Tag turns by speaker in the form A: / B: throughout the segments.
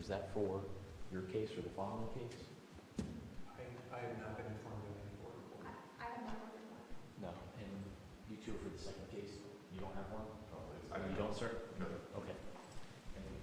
A: Was that for your case or the following case?
B: I have not been informed of any court report.
C: I have not heard one.
A: No. And you two for the second case, you don't have one?
D: I
A: You don't, sir?
D: No.
A: Okay. Thank you.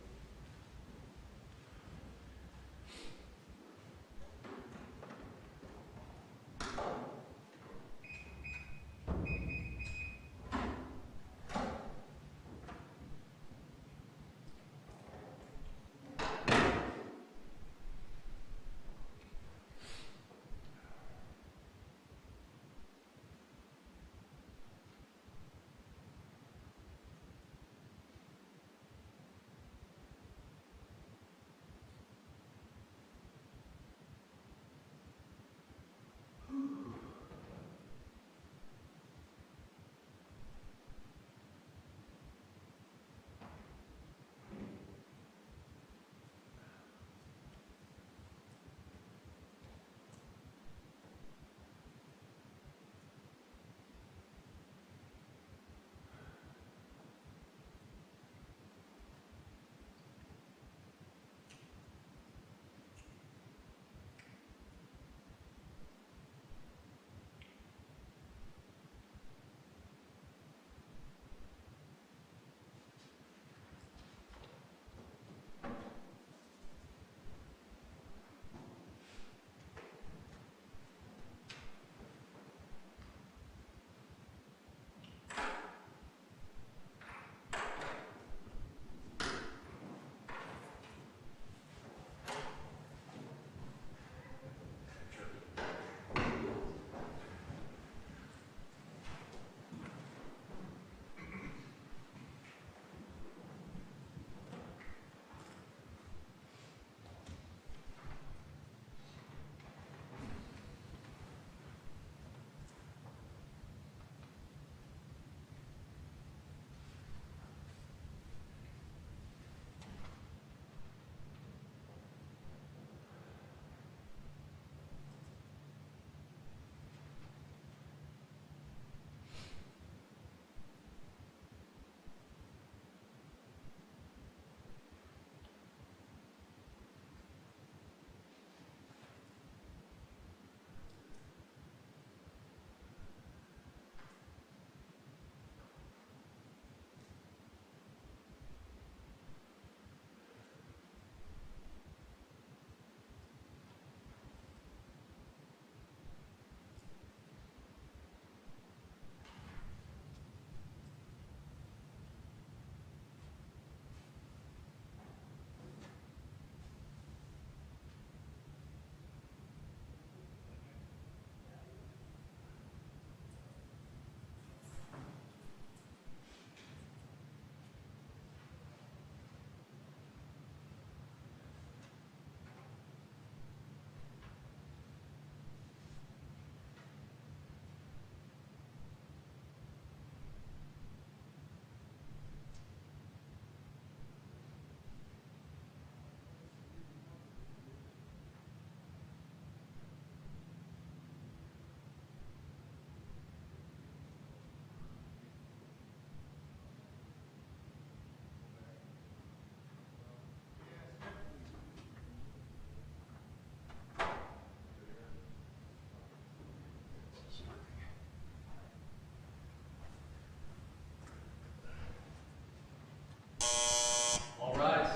E: All rise.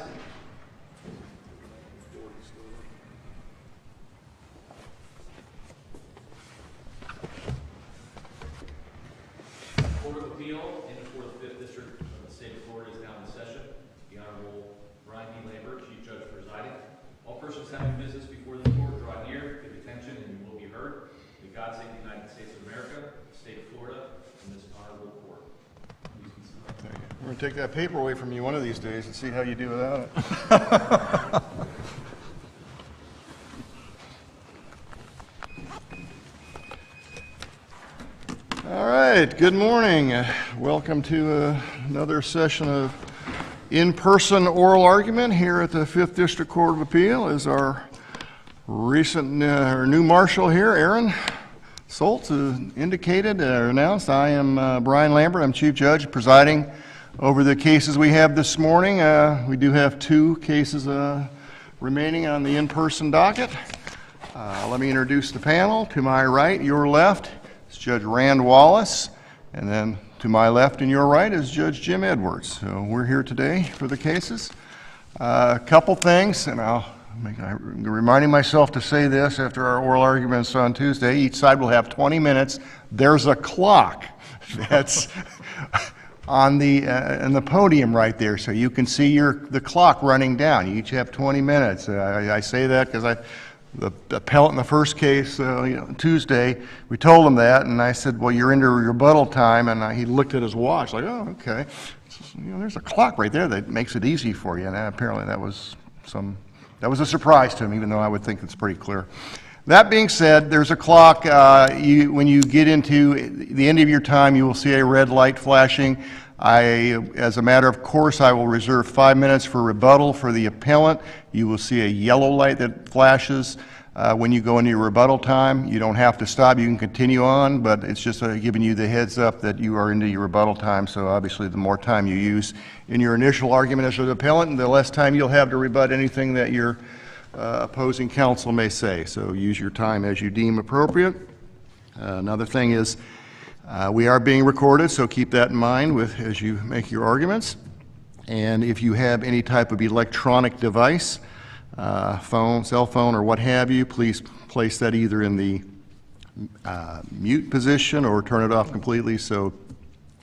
E: Court of Appeal in the 4th, 5th District of the State of Florida is now in session. The Honorable Brian D. Lambert, Chief Judge presiding. All persons having business before the court draw near, give attention, and you will be heard. May God save the United States of America, the State of Florida, and this honorable court. Please be seated.
D: We're going to take that paper away from you one of these days and see how you do without it. All right, good morning. Welcome to another session of in-person oral argument here at the 5th District Court of Appeal. Is our recent our new marshal here, Aaron Soltz, indicated or announced. I am Brian Lambert. I'm Chief Judge presiding over the cases we have this morning. We do have two cases remaining on the in-person docket. Let me introduce the panel. To my right, your left, is Judge Rand Wallace, and then to my left and your right is Judge Jim Edwards. So we're here today for the cases. A couple things, and I'm reminding myself to say this after our oral arguments on Tuesday. Each side will have 20 minutes. There's a clock that's on the podium right there, so you can see the clock running down. You each have 20 minutes. I say that because the appellant in the first case, Tuesday, we told him that, and I said, well, you're into rebuttal time, and he looked at his watch like, oh, okay. There's a clock right there that makes it easy for you, and apparently that was a surprise to him, even though I would think it's pretty clear. That being said, there's a clock. When you get into the end of your time, you will see a red light flashing. As a matter of course, I will reserve 5 minutes for rebuttal for the appellant. You will see a yellow light that flashes when you go into your rebuttal time. You don't have to stop. You can continue on, but it's just giving you the heads up that you are into your rebuttal time. So obviously, the more time you use in your initial argument as an appellant, the less time you'll have to rebut anything that your opposing counsel may say. So use your time as you deem appropriate. Another thing is we are being recorded, so keep that in mind as you make your arguments. And if you have any type of electronic device, phone, cell phone, or what have you, please place that either in the mute position or turn it off completely so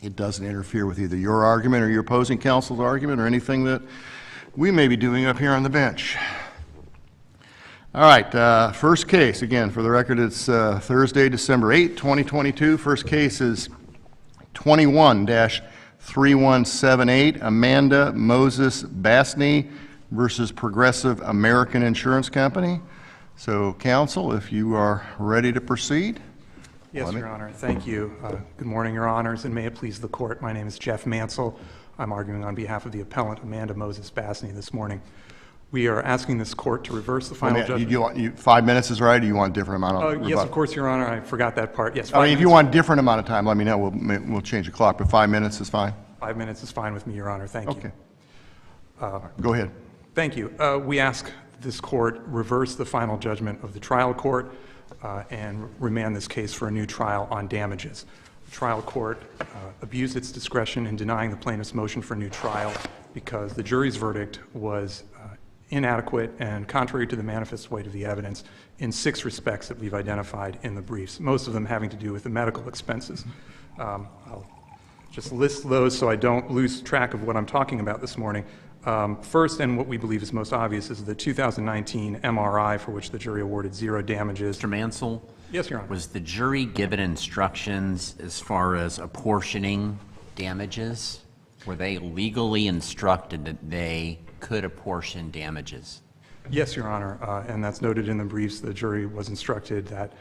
D: it doesn't interfere with either your argument or your opposing counsel's argument or anything that we may be doing up here on the bench. All right, first case, again, for the record, it's Thursday, December 8, 2022. First case is 21-3178, Amanda Moses Basney versus Progressive American Insurance Company. So, counsel, if you are ready to proceed.
B: Yes, Your Honor. Thank you. Good morning, Your Honors, and may it please the Court. My name is Jeff Mansell. I'm arguing on behalf of the appellant, Amanda Moses Basney, this morning. We are asking this Court to reverse the final judgment. 5 minutes is right, or you want a different amount of rebuttal? Yes, of course, Your Honor. I forgot that part. Yes,
D: if you want a different amount of time, let me know. We'll change the clock, but 5 minutes is fine.
B: 5 minutes is fine with me, Your Honor. Thank you.
D: Okay. Go ahead.
B: Thank you. We ask this Court reverse the final judgment of the trial court and remand this case for a new trial on damages. The trial court abused its discretion in denying the plaintiff's motion for a new trial because the jury's verdict was inadequate and contrary to the manifest weight of the evidence in 6 respects that we've identified in the briefs, most of them having to do with the medical expenses. I'll just list those so I don't lose track of what I'm talking about this morning. First, and what we believe is most obvious, is the 2019 MRI for which the jury awarded 0 damages.
C: Mr. Mansell?
B: Yes, Your Honor.
C: Was the jury given instructions as far as apportioning damages? Were they legally instructed that they could apportion damages?
B: Yes, Your Honor, and that's noted in the briefs. The jury was instructed that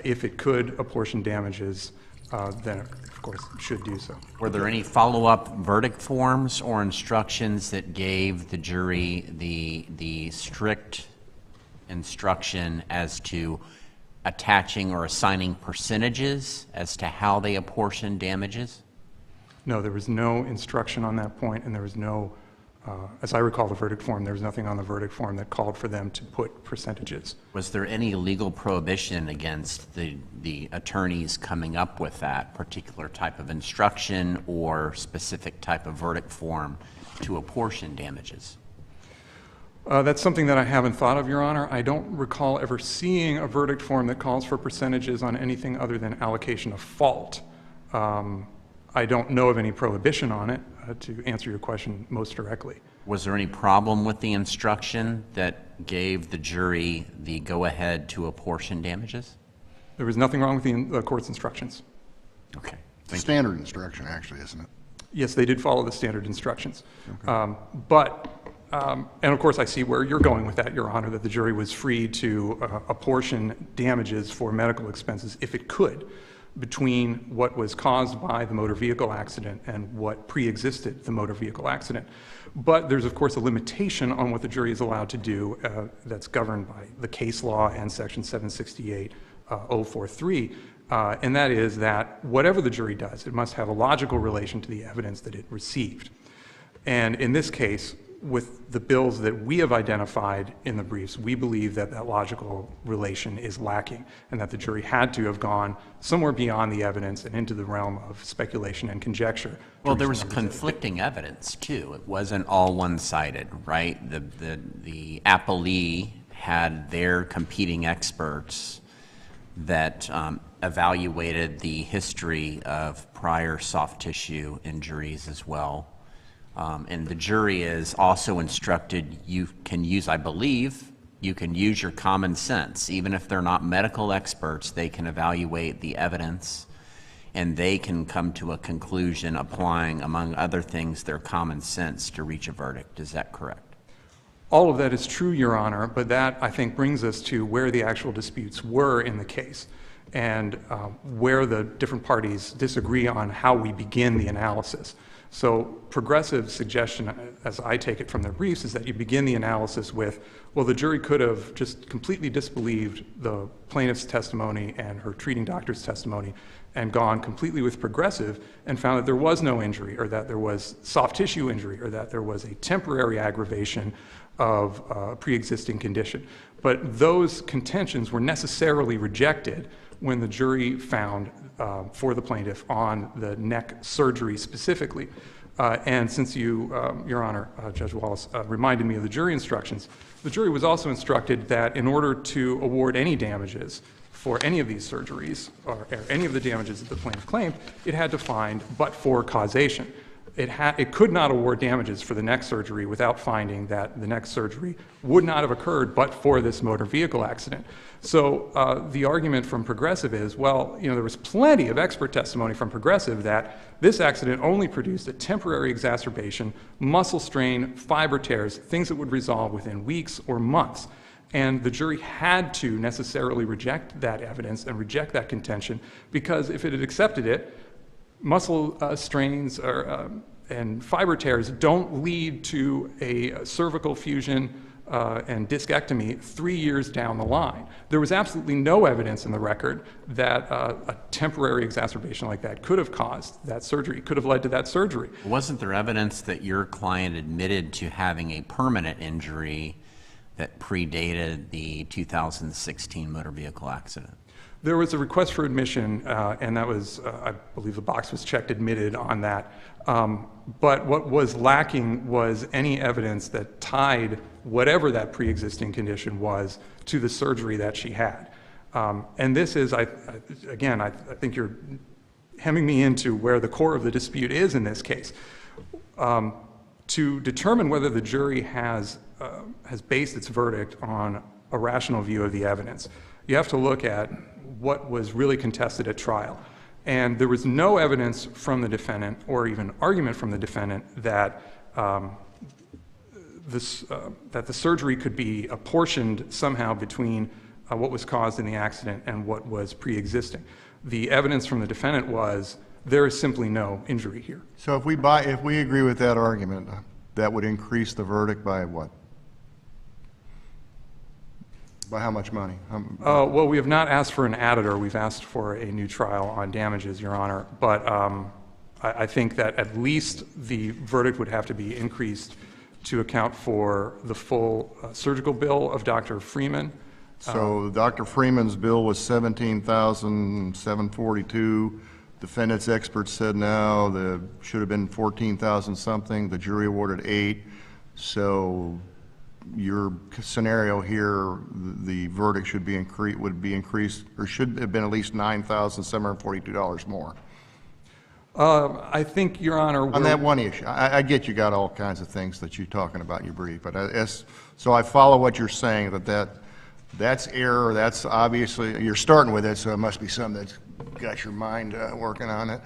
B: if it could apportion damages, then it, of course, should do so.
C: Were there any follow-up verdict forms or instructions that gave the jury the strict instruction as to attaching or assigning percentages as to how they apportion damages?
B: No, there was no instruction on that point, and there was no, as I recall the verdict form, there was nothing on the verdict form that called for them to put percentages.
C: Was there any legal prohibition against the attorneys coming up with that particular type of instruction or specific type of verdict form to apportion damages?
B: That's something that I haven't thought of, Your Honor. I don't recall ever seeing a verdict form that calls for percentages on anything other than allocation of fault. I don't know of any prohibition on it, to answer your question most directly.
C: Was there any problem with the instruction that gave the jury the go-ahead to apportion damages?
B: There was nothing wrong with the court's instructions.
C: Okay.
D: It's a standard instruction, actually, isn't it?
B: Yes, they did follow the standard instructions. Okay. And of course I see where you're going with that, Your Honor, that the jury was free to apportion damages for medical expenses if it could, between what was caused by the motor vehicle accident and what pre-existed the motor vehicle accident. But there's, of course, a limitation on what the jury is allowed to do that's governed by the case law and Section 768-043, and that is that whatever the jury does, it must have a logical relation to the evidence that it received. And in this case, with the bills that we have identified in the briefs, we believe that that logical relation is lacking and that the jury had to have gone somewhere beyond the evidence and into the realm of speculation and conjecture.
C: Well, there was conflicting evidence, too. It wasn't all one-sided, right? The appellee had their competing experts that evaluated the history of prior soft tissue injuries as well. And the jury is also instructed you can use, I believe, you can use your common sense. Even if they're not medical experts, they can evaluate the evidence and they can come to a conclusion applying, among other things, their common sense to reach a verdict. Is that correct?
B: All of that is true, Your Honor, but that, I think, brings us to where the actual disputes were in the case and where the different parties disagree on how we begin the analysis. So Progressive's suggestion, as I take it from their briefs, is that you begin the analysis with, well, the jury could have just completely disbelieved the plaintiff's testimony and her treating doctor's testimony and gone completely with Progressive and found that there was no injury or that there was soft tissue injury or that there was a temporary aggravation of a pre-existing condition. But those contentions were necessarily rejected when the jury found for the plaintiff on the neck surgery specifically. And since you, Your Honor, Judge Wallace, reminded me of the jury instructions, the jury was also instructed that in order to award any damages for any of these surgeries or any of the damages that the plaintiff claimed, it had to find but for causation. It could not award damages for the neck surgery without finding that the neck surgery would not have occurred but for this motor vehicle accident. So the argument from Progressive is, well, you know, there was plenty of expert testimony from Progressive that this accident only produced a temporary exacerbation, muscle strain, fiber tears, things that would resolve within weeks or months. And the jury had to necessarily reject that evidence and reject that contention because if it had accepted it, muscle strains and fiber tears don't lead to a cervical fusion and discectomy 3 years down the line. There was absolutely no evidence in the record that a temporary exacerbation like that could have caused that surgery, could have led to that surgery.
C: Wasn't there evidence that your client admitted to having a permanent injury that predated the 2016 motor vehicle accident?
B: There was a request for admission, and that was, I believe the box was checked, admitted on that. But what was lacking was any evidence that tied whatever that pre-existing condition was to the surgery that she had. And this is, again, I think you're hemming me into where the core of the dispute is in this case. To determine whether the jury has based its verdict on a rational view of the evidence, you have to look at what was really contested at trial. And there was no evidence from the defendant or even argument from the defendant that that the surgery could be apportioned somehow between what was caused in the accident and what was pre-existing. The evidence from the defendant was there is simply no injury here.
D: So if we agree with that argument, that would increase the verdict by what? By how much money?
B: Well, we have not asked for an additor. We've asked for a new trial on damages, Your Honor. But I think that at least the verdict would have to be increased to account for the full surgical bill of Dr. Freeman.
D: So Dr. Freeman's bill was $17,742. Defendant's experts said no, there should have been $14,000 something. The jury awarded $8,000. So your scenario here, the verdict should be increased, or should have been at least $9,742 more.
B: I think, Your Honor,
D: on that one issue, I get you got all kinds of things that you're talking about in your brief, but so I follow what you're saying, that's error. That's obviously, you're starting with it, so it must be something that's got your mind working on it.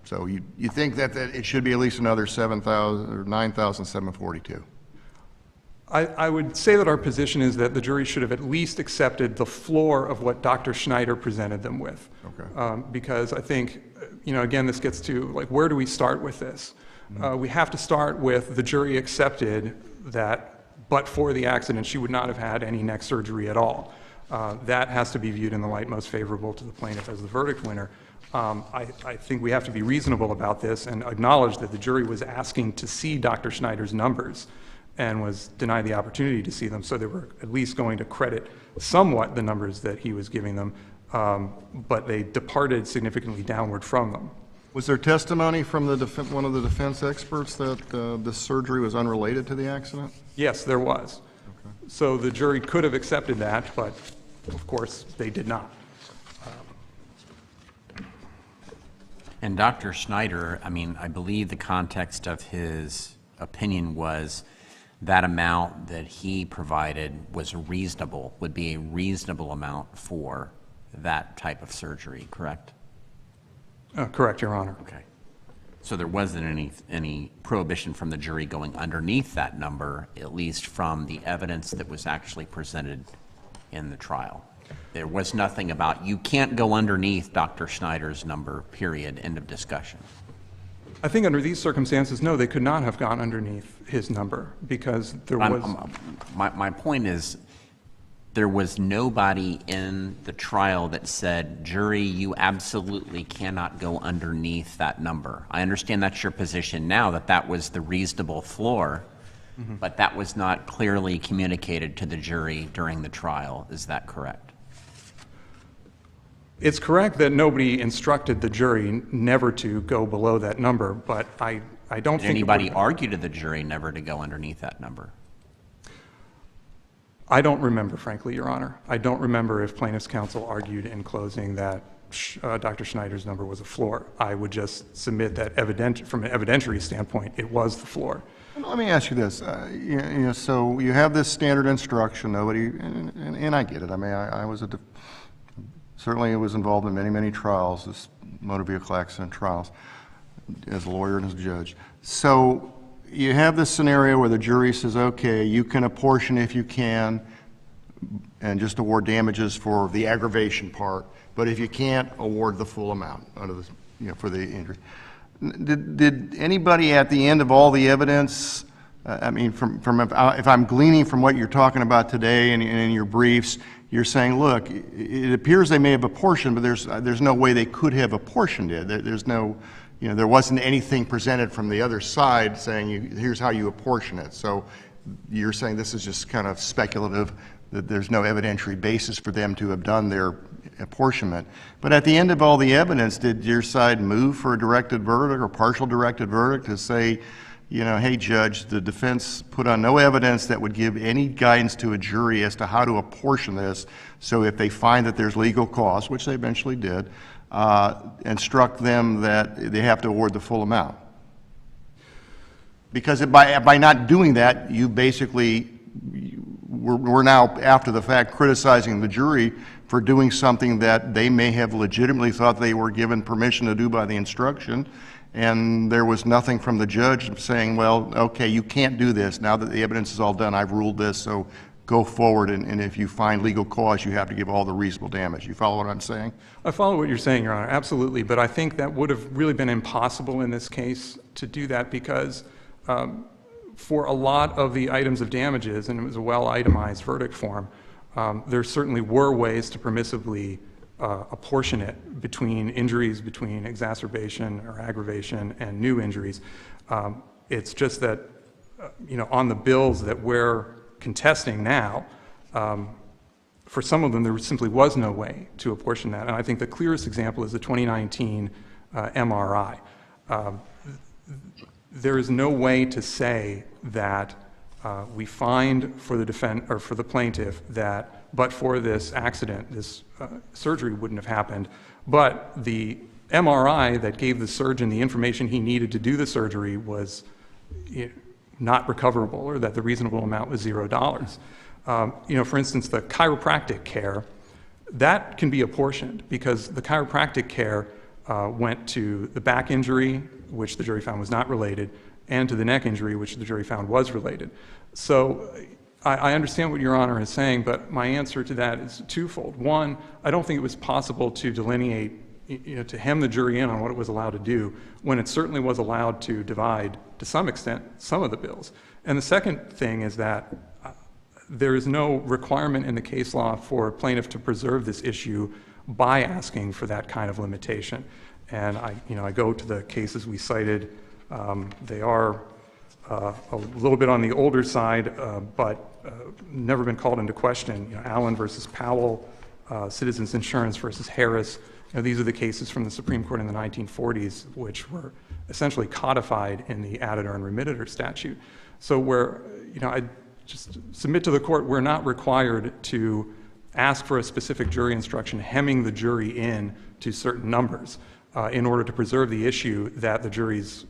D: So you think that it should be at least another $7,000 or $9,742.
B: I would say that our position is that the jury should have at least accepted the floor of what Dr. Schneider presented them with. Okay. Because I think, you know, again, this gets to, like, where do we start with this? We have to start with the jury accepted that, but for the accident, she would not have had any neck surgery at all. that has to be viewed in the light most favorable to the plaintiff as the verdict winner. I think we have to be reasonable about this and acknowledge that the jury was asking to see Dr. Schneider's numbers and was denied the opportunity to see them, so they were at least going to credit somewhat the numbers that he was giving them, but they departed significantly downward from them.
D: Was there testimony from one of the defense experts that this surgery was unrelated to the accident?
B: Yes, there was.
D: Okay.
B: So the jury could have accepted that, but of course they did not.
C: And Dr. Schneider, I mean, I believe the context of his opinion was that amount that he provided was reasonable, would be a reasonable amount for that type of surgery, correct?
B: Correct, Your Honor.
C: Okay. So there wasn't any prohibition from the jury going underneath that number, at least from the evidence that was actually presented in the trial. There was nothing about, you can't go underneath Dr. Schneider's number, period, end of discussion.
B: I think under these circumstances, no, they could not have gone underneath his number because there was...
C: My point is, there was nobody in the trial that said, jury, you absolutely cannot go underneath that number. I understand that's your position now, that that was the reasonable floor, but that was not clearly communicated to the jury during the trial. Is that correct?
B: It's correct that nobody instructed the jury never to go below that number, but I don't
C: Did
B: think...
C: anybody argue to the jury never to go underneath that number?
B: I don't remember, frankly, Your Honor. I don't remember if plaintiff's counsel argued in closing that Dr. Schneider's number was a floor. I would just submit that from an evidentiary standpoint, it was the floor.
D: Let me ask you this. So you have this standard instruction, and I get it. I mean, I was certainly was involved in many trials, this motor vehicle accident trials, as a lawyer and as a judge. So you have this scenario where the jury says, okay, you can apportion if you can and just award damages for the aggravation part, but if you can't, award the full amount under this, for the injury. Did anybody at the end of all the evidence, I mean, if I'm gleaning from what you're talking about today and in your briefs, you're saying, look, it appears they may have apportioned, but there's no way they could have apportioned it. There's no, there wasn't anything presented from the other side saying, here's how you apportion it. So you're saying this is just kind of speculative, that there's no evidentiary basis for them to have done their apportionment. But at the end of all the evidence, did your side move for a directed verdict or partial directed verdict to say, hey, Judge, the defense put on no evidence that would give any guidance to a jury as to how to apportion this, so if they find that there's legal costs, which they eventually did, instruct them that they have to award the full amount? Because by not doing that, you basically, we're now, after the fact, criticizing the jury for doing something that they may have legitimately thought they were given permission to do by the instruction, and there was nothing from the judge saying, well, okay, you can't do this. Now that the evidence is all done, I've ruled this, so go forward, and if you find legal cause, you have to give all the reasonable damage. You follow what I'm saying?
B: I follow what you're saying, Your Honor, absolutely, but I think that would have really been impossible in this case to do that because for a lot of the items of damages, and it was a well-itemized verdict form, there certainly were ways to permissibly apportion it between injuries, between exacerbation or aggravation and new injuries. It's just that, on the bills that we're contesting now, for some of them there simply was no way to apportion that. And I think the clearest example is the 2019 MRI. There is no way to say that we find for the plaintiff that, but for this accident, this surgery wouldn't have happened. But the MRI that gave the surgeon the information he needed to do the surgery was not recoverable, or that the reasonable amount was $0. For instance, the chiropractic care, that can be apportioned because the chiropractic care went to the back injury, which the jury found was not related, and to the neck injury, which the jury found was related. So I understand what Your Honor is saying, but my answer to that is twofold. One, I don't think it was possible to delineate, to hem the jury in on what it was allowed to do, when it certainly was allowed to divide, to some extent, some of the bills. And the second thing is that there is no requirement in the case law for a plaintiff to preserve this issue by asking for that kind of limitation. And I go to the cases we cited. They are a little bit on the older side, but never been called into question. Allen versus Powell, Citizens Insurance versus Harris. These are the cases from the Supreme Court in the 1940s, which were essentially codified in the additor and remitter statute. So I just submit to the court, we're not required to ask for a specific jury instruction hemming the jury in to certain numbers in order to preserve the issue that the jury's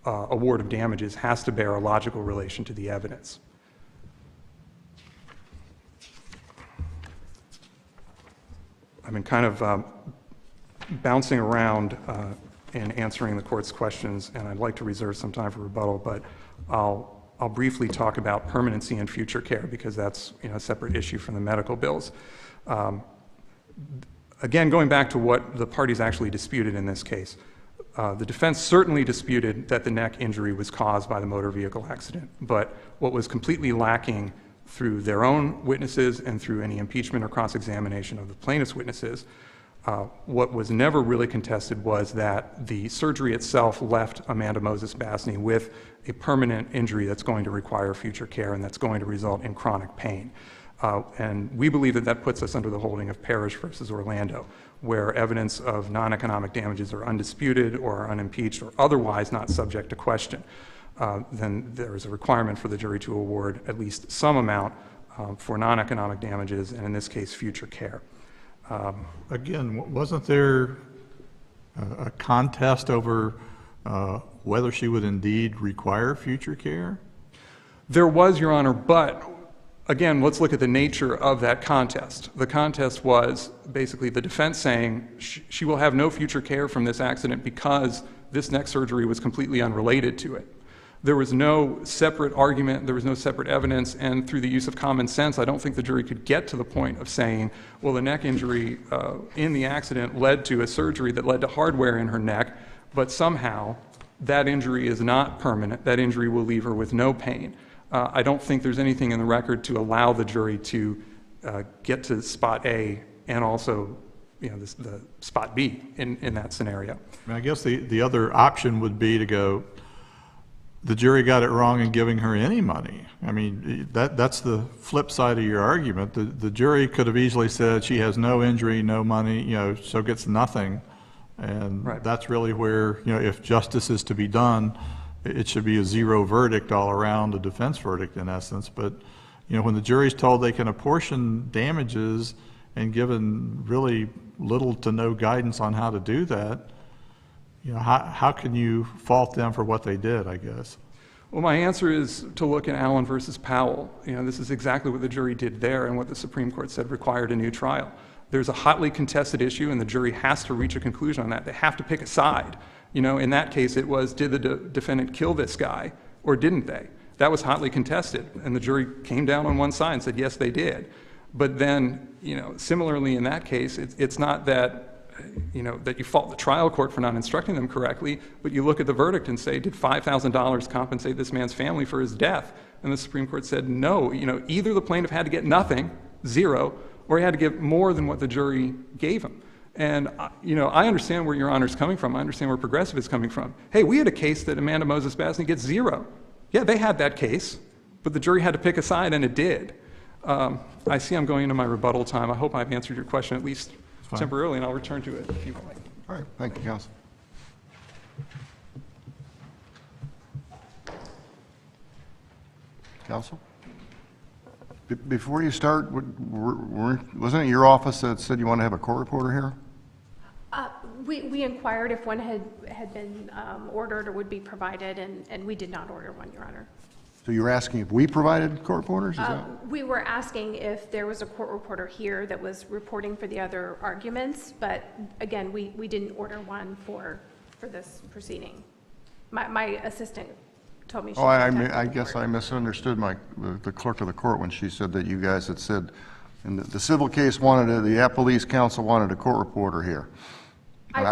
B: award of damages has to bear a logical relation to the evidence. I've been kind of bouncing around in answering the court's questions, and I'd like to reserve some time for rebuttal, but I'll briefly talk about permanency and future care because that's a separate issue from the medical bills. Again, going back to what the parties actually disputed in this case, the defense certainly disputed that the neck injury was caused by the motor vehicle accident, but what was completely lacking through their own witnesses and through any impeachment or cross-examination of the plaintiff's witnesses, what was never really contested was that the surgery itself left Amanda Moses Basney with a permanent injury that's going to require future care and that's going to result in chronic pain. And we believe that that puts us under the holding of Parrish versus Orlando, where evidence of non-economic damages are undisputed or are unimpeached or otherwise not subject to question. Then there is a requirement for the jury to award at least some amount for non-economic damages, and in this case, future care.
F: Again, wasn't there a contest over whether she would indeed require future care?
B: There was, Your Honor, but again, let's look at the nature of that contest. The contest was basically the defense saying she will have no future care from this accident because this neck surgery was completely unrelated to it. There was no separate argument, there was no separate evidence, and through the use of common sense, I don't think the jury could get to the point of saying, well, the neck injury in the accident led to a surgery that led to hardware in her neck, but somehow that injury is not permanent. That injury will leave her with no pain. I don't think there's anything in the record to allow the jury to get to spot A and also the spot B in that scenario.
F: I guess the other option would be to go, the jury got it wrong in giving her any money. I mean, that's the flip side of your argument. The jury could have easily said she has no injury, no money, so gets nothing. And
B: right.
F: That's really where, if justice is to be done, it should be a zero verdict all around, a defense verdict in essence. But, when the jury's told they can apportion damages and given really little to no guidance on how to do that, how can you fault them for what they did, I guess?
B: Well, my answer is to look at Allen versus Powell. This is exactly what the jury did there and what the Supreme Court said required a new trial. There's a hotly contested issue and the jury has to reach a conclusion on that. They have to pick a side. In that case, it was, did the defendant kill this guy or didn't they? That was hotly contested, and the jury came down on one side and said, yes, they did. But then, similarly in that case, it's not that, that you fault the trial court for not instructing them correctly, but you look at the verdict and say, did $5,000 compensate this man's family for his death? And the Supreme Court said, no, either the plaintiff had to get nothing, zero, or he had to give more than what the jury gave him. And, I understand where Your Honor's coming from. I understand where Progressive is coming from. Hey, we had a case that Amanda Moses Basney gets zero. Yeah, they had that case, but the jury had to pick a side, and it did. I see I'm going into my rebuttal time. I hope I've answered your question at least temporarily, and I'll return to it if you like.
D: All right, thank you, counsel. Counsel? Before you start, wasn't it your office that said you want to have a court reporter here?
G: We inquired if one had been ordered or would be provided, and we did not order one, Your Honor.
D: So you were asking if we provided court reporters? Is that?
G: We were asking if there was a court reporter here that was reporting for the other arguments, but again, we didn't order one for this proceeding. My assistant told me she contacted
D: I
G: the
D: guess
G: court.
D: I misunderstood the clerk of the court when she said that you guys had said, in the civil case the appellee's counsel wanted a court reporter here.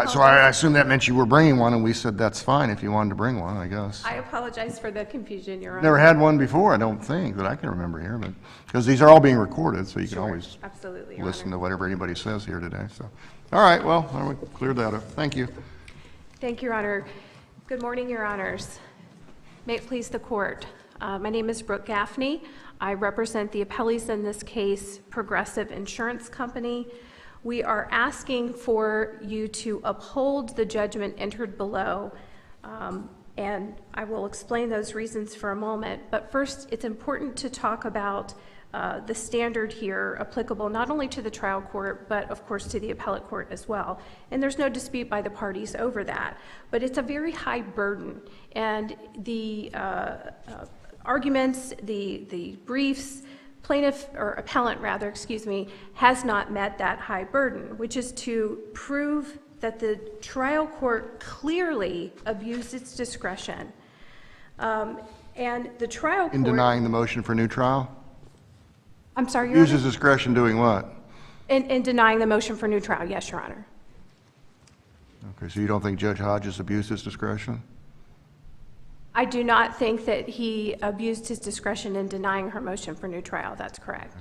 D: So I assume that meant you were bringing one, and we said that's fine if you wanted to bring one, I guess.
G: I apologize for the confusion, Your Honor.
D: Never had one before, I don't think, that I can remember here, but, because these are all being recorded, so you can
G: Sure,
D: always
G: absolutely, Your
D: listen
G: Honor.
D: to whatever anybody says here today, so. All right, well, we cleared that up. Thank you.
G: Thank you, Your Honor. Good morning, Your Honors. May it please the Court. My name is Brooke Gaffney. I represent the appellees in this case, Progressive Insurance Company. We are asking for you to uphold the judgment entered below, and I will explain those reasons for a moment. But first, it's important to talk about the standard here applicable not only to the trial court, but of course to the appellate court as well. And there's no dispute by the parties over that. But it's a very high burden, and the arguments, the briefs, plaintiff, or appellant rather, excuse me, has not met that high burden, which is to prove that the trial court clearly abused its discretion. And the trial court—
D: In denying the motion for new trial?
G: I'm sorry, Your Honor?
D: Uses discretion doing what?
G: In denying the motion for new trial, yes, Your Honor.
D: Okay, so you don't think Judge Hodges abused his discretion?
G: I do not think that he abused his discretion in denying her motion for new trial. That's correct.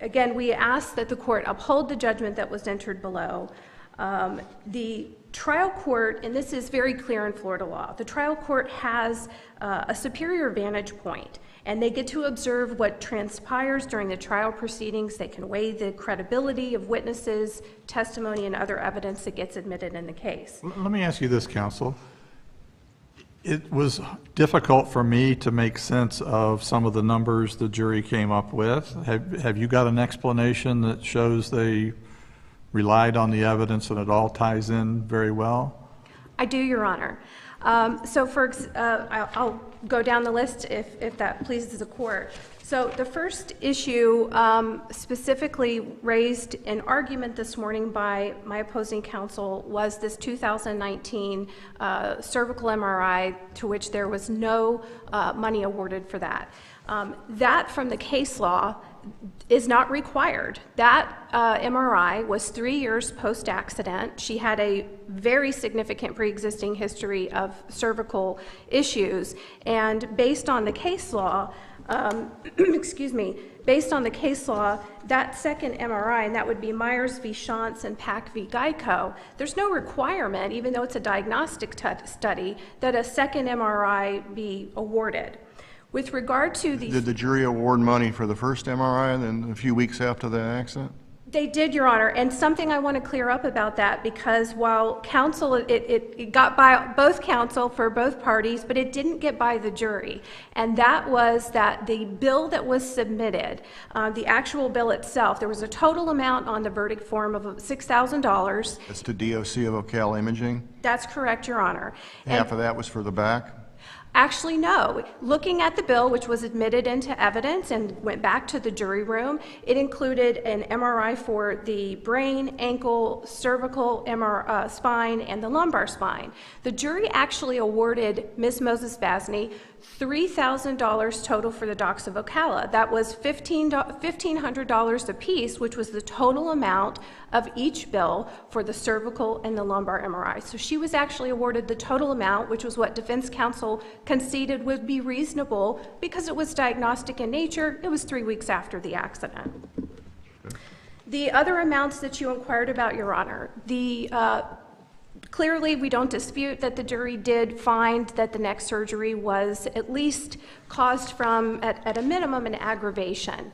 G: Again, we ask that the court uphold the judgment that was entered below. The trial court, and this is very clear in Florida law, the trial court has a superior vantage point, and they get to observe what transpires during the trial proceedings. They can weigh the credibility of witnesses, testimony, and other evidence that gets admitted in the case.
F: Let me ask you this, counsel. It was difficult for me to make sense of some of the numbers the jury came up with. Have you got an explanation that shows they relied on the evidence and it all ties in very well?
G: I do, Your Honor. I'll go down the list if that pleases the court. So the first issue specifically raised an argument this morning by my opposing counsel was this 2019 cervical MRI, to which there was no money awarded for that. That, from the case law, is not required. That MRI was 3 years post-accident. She had a very significant pre-existing history of cervical issues, and based on the case law, based on the case law, that second MRI, and that would be Myers v. Shantz and Pack v. Geico, there's no requirement, even though it's a diagnostic study, that a second MRI be awarded. With regard to the—
D: Did the jury award money for the first MRI and then a few weeks after the accident?
G: They did, Your Honor, and something I want to clear up about that, because while counsel, it got by both counsel for both parties, but it didn't get by the jury, and that was that the bill that was submitted, the actual bill itself, there was a total amount on the verdict form of $6,000.
D: That's to DOC of Ocala Imaging?
G: That's correct, Your Honor.
D: Half of that was for the back?
G: Actually, no. Looking at the bill, which was admitted into evidence and went back to the jury room, it included an MRI for the brain, ankle, cervical spine, and the lumbar spine. The jury actually awarded Ms. Moses-Basney $3,000 total for the Docs of Ocala. That was $1,500 apiece, which was the total amount of each bill for the cervical and the lumbar MRI. So she was actually awarded the total amount, which was what defense counsel conceded would be reasonable because it was diagnostic in nature. It was 3 weeks after the accident. The other amounts that you inquired about, Your Honor, clearly, we don't dispute that the jury did find that the neck surgery was at least caused from, at a minimum, an aggravation.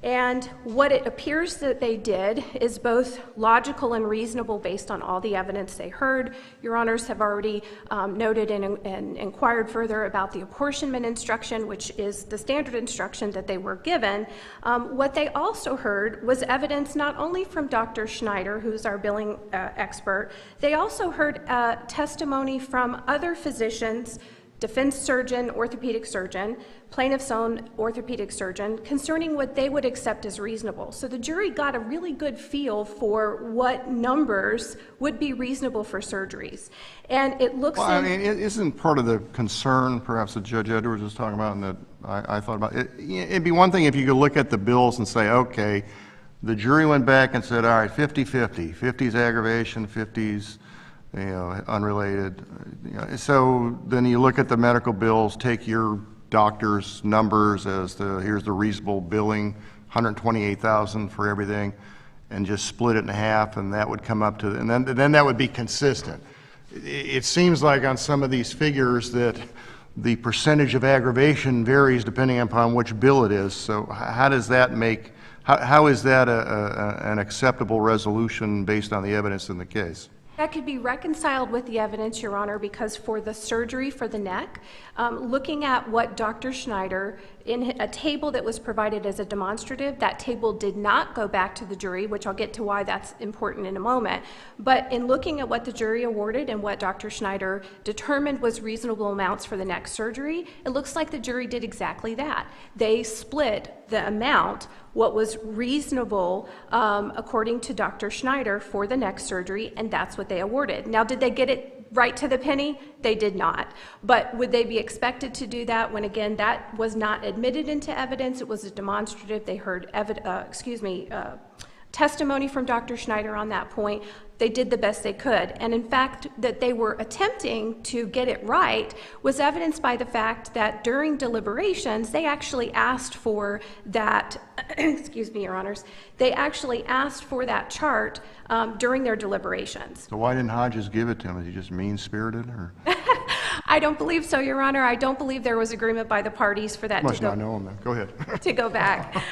G: And what it appears that they did is both logical and reasonable based on all the evidence they heard. Your Honors have already noted and inquired further about the apportionment instruction, which is the standard instruction that they were given. What they also heard was evidence not only from Dr. Schneider, who's our billing expert, they also heard testimony from other physicians, defense surgeon, orthopedic surgeon, plaintiff's own orthopedic surgeon, concerning what they would accept as reasonable. So the jury got a really good feel for what numbers would be reasonable for surgeries. And it looks
D: Well, I mean, isn't part of the concern, perhaps, that Judge Edwards was talking about and that I thought about, it'd be one thing if you could look at the bills and say, okay, the jury went back and said, all right, 50-50. 50's aggravation, 50's, unrelated. So then you look at the medical bills, take your doctor's numbers as here's the reasonable billing, $128,000 for everything, and just split it in half, and that would come up to, and then that would be consistent. It seems like on some of these figures that the percentage of aggravation varies depending upon which bill it is. So how does that make, how is that an acceptable resolution based on the evidence in the case?
G: That could be reconciled with the evidence, Your Honor, because for the surgery for the neck, looking at what Dr. Schneider, in a table that was provided as a demonstrative, that table did not go back to the jury, which I'll get to why that's important in a moment. But in looking at what the jury awarded and what Dr. Schneider determined was reasonable amounts for the neck surgery, it looks like the jury did exactly that. They split the amount, what was reasonable according to Dr. Schneider for the neck surgery, and that's what they awarded. Now, did they get it right to the penny? They did not. But would they be expected to do that when, again, that was not admitted into evidence? It was a demonstrative. They heard testimony from Dr. Schneider on that point. They did the best they could. And in fact, that they were attempting to get it right was evidenced by the fact that during deliberations, they actually asked for that, excuse me, Your Honors, they actually asked for that chart during their deliberations.
D: So why didn't Hodges give it to him? Is he just mean-spirited, or?
G: I don't believe so, Your Honor. I don't believe there was agreement by the parties for that
D: Must not know him then. Go ahead.
G: to go back.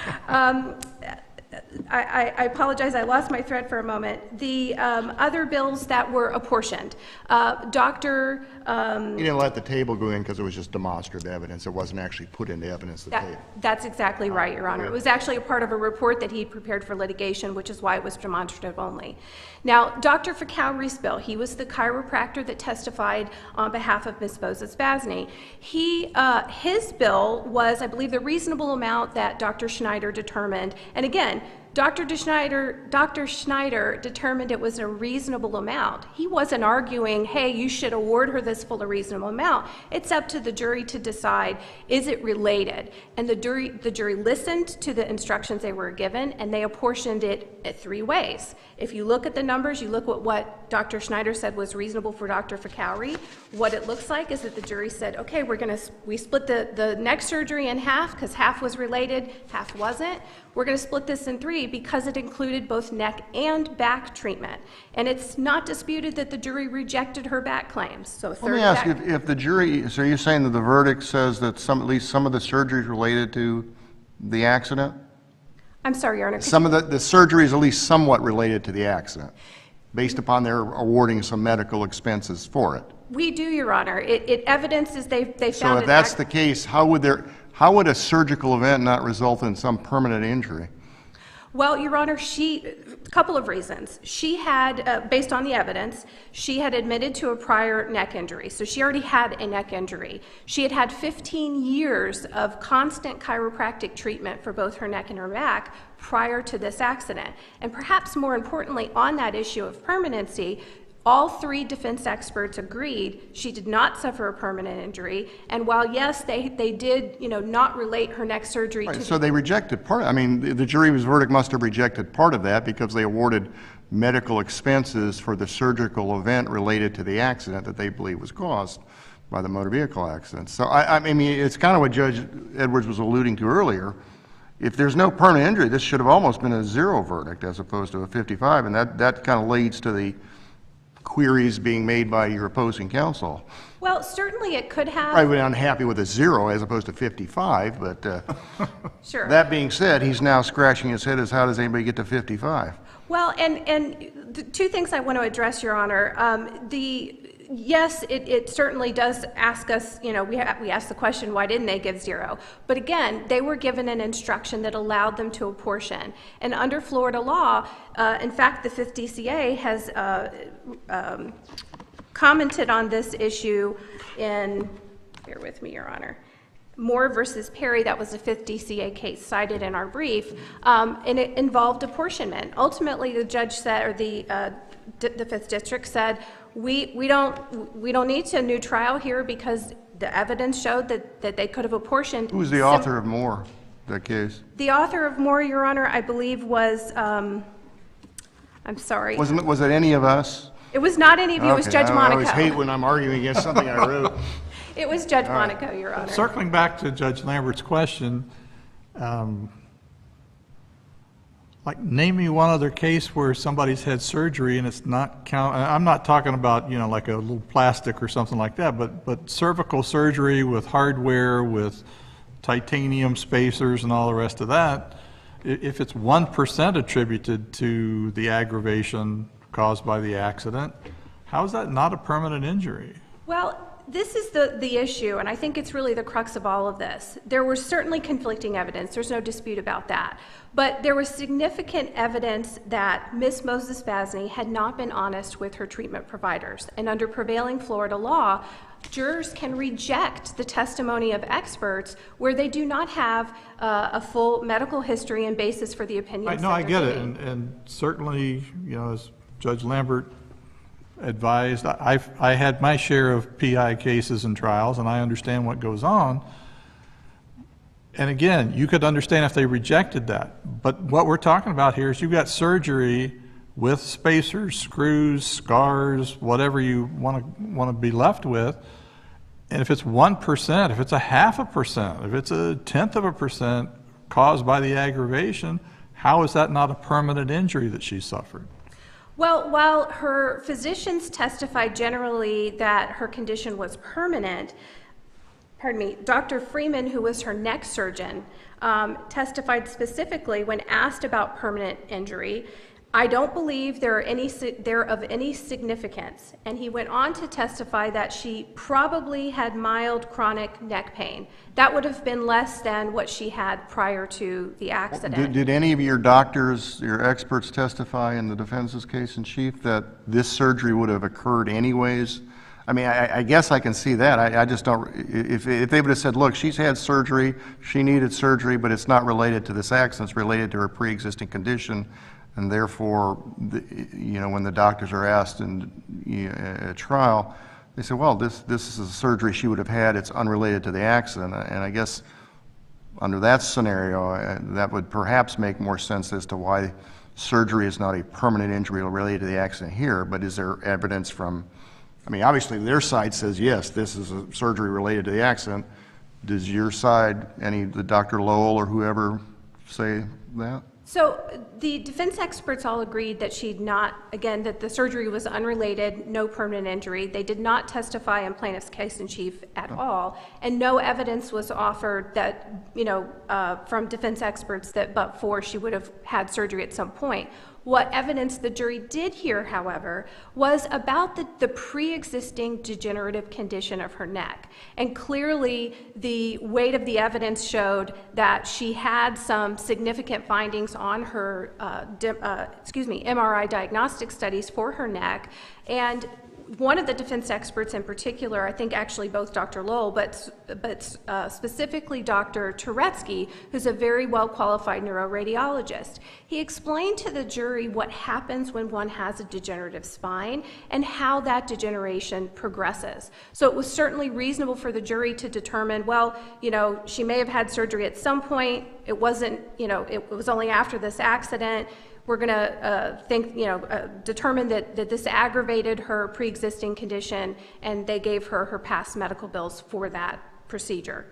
G: I apologize, I lost my thread for a moment. The other bills that were apportioned, Dr.
D: You didn't let the table go in because it was just demonstrative evidence. It wasn't actually put into evidence, the table.
G: That's exactly right, Your Honor. It was actually a part of a report that he prepared for litigation, which is why it was demonstrative only. Now, Dr. Fakowry's bill, he was the chiropractor that testified on behalf of Ms. Boza-Spasny. His bill was, I believe, the reasonable amount that Dr. Schneider determined. And again, Dr. Schneider determined it was a reasonable amount. He wasn't arguing, hey, you should award her this full or reasonable amount. It's up to the jury to decide, is it related? And the jury listened to the instructions they were given, and they apportioned it 3 ways. If you look at the numbers, you look at what Dr. Schneider said was reasonable for Dr. Fakowry. What it looks like is that the jury said, okay, we split the neck surgery in half because half was related, half wasn't. We're going to split this in 3 because it included both neck and back treatment. And it's not disputed that the jury rejected her back claims. So
D: Let me ask you, if the jury, so you're saying that the verdict says that at least some of the surgery is related to the accident?
G: I'm sorry, Your Honor.
D: Some of the surgery is at least somewhat related to the accident, based upon their awarding some medical expenses for it.
G: We do, Your Honor. It evidences they found
D: So if that's the case, how would a surgical event not result in some permanent injury?
G: Well, Your Honor, a couple of reasons. She had, based on the evidence, she had admitted to a prior neck injury. So she already had a neck injury. She had had 15 years of constant chiropractic treatment for both her neck and her back prior to this accident. And perhaps more importantly, on that issue of permanency, all 3 defense experts agreed she did not suffer a permanent injury. And while, yes, they did, not relate her neck surgery to...
D: So they rejected part, the jury's verdict must have rejected part of that because they awarded medical expenses for the surgical event related to the accident that they believe was caused by the motor vehicle accident. So, it's kind of what Judge Edwards was alluding to earlier. If there's no permanent injury, this should have almost been a 0 verdict as opposed to a 55, and that kind of leads to the queries being made by your opposing counsel.
G: Well, certainly it could have...
D: Probably unhappy with a 0 as opposed to 55, but
G: Sure.
D: That being said, he's now scratching his head as how does anybody get to 55?
G: Well, and the 2 things I want to address, Your Honor. Yes, it certainly does ask us, we ask the question, why didn't they give 0? But again, they were given an instruction that allowed them to apportion. And under Florida law, in fact, the 5th DCA has commented on this issue in, bear with me, Your Honor, Moore versus Perry. That was a 5th DCA case cited in our brief, and it involved apportionment. Ultimately, the judge said, or the 5th District said, we don't need a new trial here because the evidence showed that they could have apportioned.
D: Who's the author of Moore? that case?
G: The author of Moore, Your Honor, I believe was, I'm sorry.
D: Was it any of us?
G: It was not any of you, it was
D: Okay,
G: Judge
D: I always hate
G: Monaco.
D: when I'm arguing against something I wrote.
G: It was Judge Monaco, Your Honor.
F: Circling back to Judge Lambert's question, like, name me one other case where somebody's had surgery and it's not count, I'm not talking about, you know, like a little plastic or something like that, but cervical surgery with hardware, with titanium spacers and all the rest of that, if it's 1% attributed to the aggravation caused by the accident, how is that not a permanent injury?
G: Well, this is the issue, and I think it's really the crux of all of this. There was certainly conflicting evidence, there's no dispute about that. But there was significant evidence that Ms. Moses Basney had not been honest with her treatment providers. And under prevailing Florida law, jurors can reject the testimony of experts where they do not have a full medical history and basis for the opinions.
F: No,
G: that
F: I
G: they're
F: get it,
G: giving.
F: and certainly, you know, as Judge Lambert advised, I had my share of PI cases and trials, and I understand what goes on. And again, you could understand if they rejected that. But what we're talking about here is you've got surgery with spacers, screws, scars, whatever you want to be left with. And if it's 1%, if it's a 0.5%, if it's a 0.1% caused by the aggravation, how is that not a permanent injury that she suffered?
G: Well, while her physicians testified generally that her condition was permanent, Dr. Freeman, who was her neck surgeon, testified specifically when asked about permanent injury, I don't believe they're of any significance. And he went on to testify that she probably had mild chronic neck pain. That would have been less than what she had prior to the accident.
D: Did any of your doctors, your experts testify in the defense's case in chief that this surgery would have occurred anyways? I mean, I guess I can see that. I just don't, if they would have said, look, she's had surgery, she needed surgery, but it's not related to this accident, it's related to her pre-existing condition, and therefore, you know, when the doctors are asked in a trial, they say, well, this is a surgery she would have had, it's unrelated to the accident. And I guess under that scenario, that would perhaps make more sense as to why surgery is not a permanent injury related to the accident here, but is there evidence from, I mean, obviously their side says, yes, this is a surgery related to the accident. Does your side, the Dr. Lowell or whoever, say that?
G: So the defense experts all agreed that that the surgery was unrelated, no permanent injury. They did not testify in plaintiff's case in chief at all, and no evidence was offered that, from defense experts that but for she would have had surgery at some point. What evidence the jury did hear, however, was about the pre-existing degenerative condition of her neck. And clearly, the weight of the evidence showed that she had some significant findings on her MRI diagnostic studies for her neck. And one of the defense experts in particular, I think actually both Dr. Lowell, but specifically Dr. Turetsky, who's a very well-qualified neuroradiologist, he explained to the jury what happens when one has a degenerative spine and how that degeneration progresses. So it was certainly reasonable for the jury to determine, well, she may have had surgery at some point. It wasn't, it was only after this accident. We're going to determine that this aggravated her pre-existing condition, and they gave her her past medical bills for that procedure.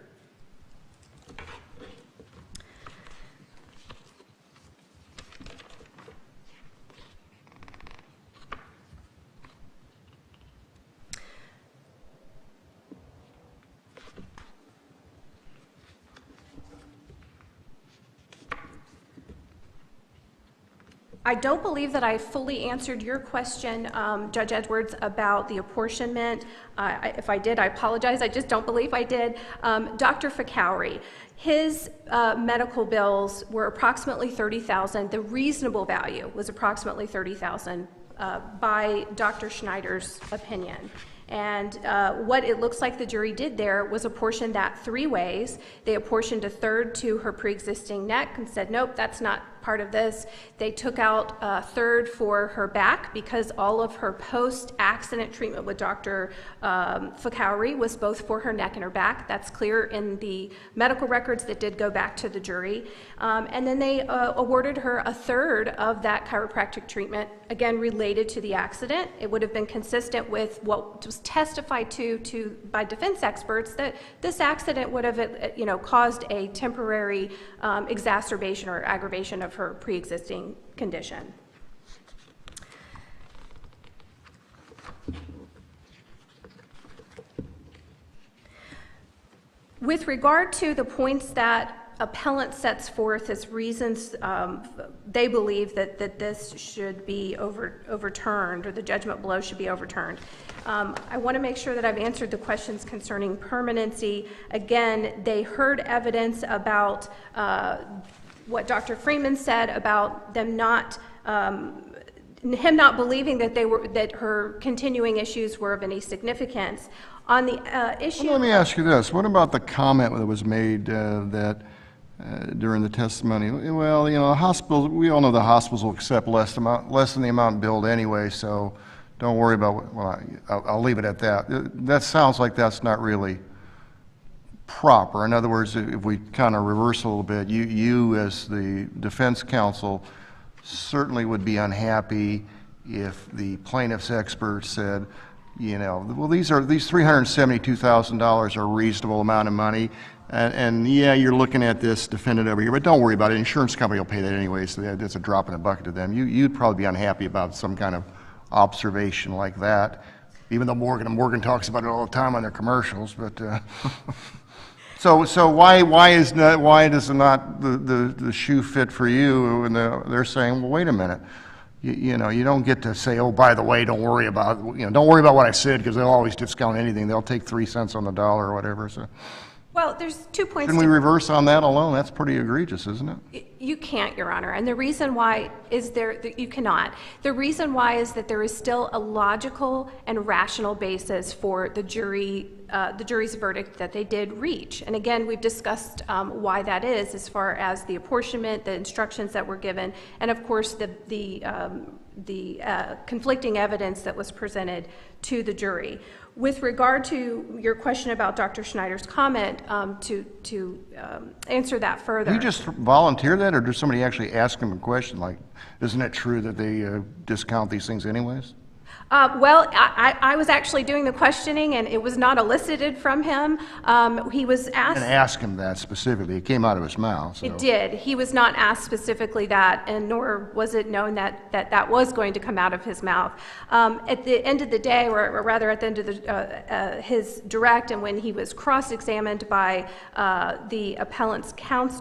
G: I don't believe that I fully answered your question, Judge Edwards, about the apportionment. If I did, I apologize. I just don't believe I did. Dr. Fakowry, his medical bills were approximately $30,000. The reasonable value was approximately $30,000 by Dr. Schneider's opinion. And what it looks like the jury did there was apportion that three ways. They apportioned a third to her pre-existing neck and said, nope, that's not part of this. They took out a third for her back because all of her post-accident treatment with Dr. Fakhouri was both for her neck and her back. That's clear in the medical records that did go back to the jury. And then they awarded her a third of that chiropractic treatment, again, related to the accident. It would have been consistent with what was testified to by defense experts, that this accident would have, caused a temporary exacerbation or aggravation of her pre-existing condition. With regard to the points that appellant sets forth as reasons they believe that this should be overturned, or the judgment below should be overturned, I want to make sure that I've answered the questions concerning permanency. Again, they heard evidence about what Dr. Freeman said about them not, him not believing that her continuing issues were of any significance. On the issue.
D: Well, let me ask you this. What about the comment that was made that during the testimony? Well, the hospital, we all know the hospitals will accept less than the amount billed anyway, so don't worry about I'll leave it at that. That sounds like that's not really proper. In other words, if we kind of reverse a little bit, you as the defense counsel certainly would be unhappy if the plaintiff's expert said, well, these $372,000 are a reasonable amount of money, and yeah, you're looking at this defendant over here, but don't worry about it. Insurance company will pay that anyway, so that's a drop in the bucket to them. You'd probably be unhappy about some kind of observation like that, even though Morgan talks about it all the time on their commercials. But so why does not the shoe fit for you? And they're saying, well, wait a minute. You don't get to say, oh, by the way, don't worry about what I said, because they'll always discount anything. They'll take 3 cents on the dollar or whatever. So,
G: well, there's 2 points.
D: Can we reverse on that alone? That's pretty egregious, isn't it?
G: You can't, Your Honor. And the reason why is you cannot. The reason why is that there is still a logical and rational basis for the jury's verdict that they did reach. And again, we've discussed why that is, as far as the apportionment, the instructions that were given, and of course the conflicting evidence that was presented to the jury. With regard to your question about Dr. Schneider's comment, to answer that further.
D: Did he just volunteer that, or did somebody actually ask him a question like, isn't it true that they discount these things anyways?
G: Well, I was actually doing the questioning, and it was not elicited from him. He was asked...
D: And ask him that specifically. It came out of his mouth. So.
G: It did. He was not asked specifically that, and nor was it known that was going to come out of his mouth. At the end of the day, or rather at the end of his direct, and when he was cross-examined by the appellant's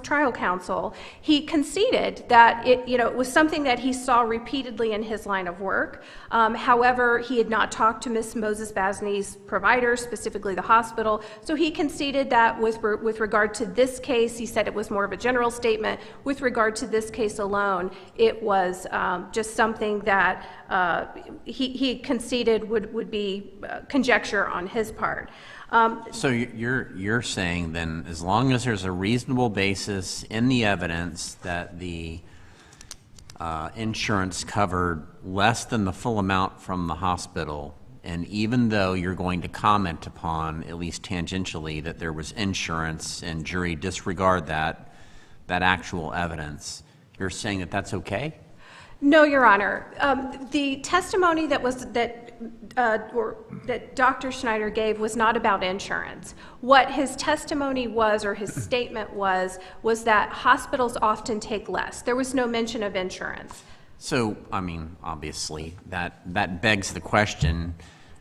G: trial counsel, he conceded that it was something that he saw repeatedly in his line of work. However, he had not talked to Ms. Moses-Basney's provider, specifically the hospital, so he conceded that with regard to this case, he said it was more of a general statement. With regard to this case alone, it was just something that he conceded would be conjecture on his part.
C: So you're saying then, as long as there's a reasonable basis in the evidence that the insurance covered less than the full amount from the hospital, and even though you're going to comment upon, at least tangentially, that there was insurance and jury disregard that actual evidence, you're saying that that's okay?
G: No, Your Honor. The testimony that Dr. Schneider gave was not about insurance. What his testimony was, or his statement was that hospitals often take less. There was no mention of insurance.
C: So, I mean, obviously, that begs the question.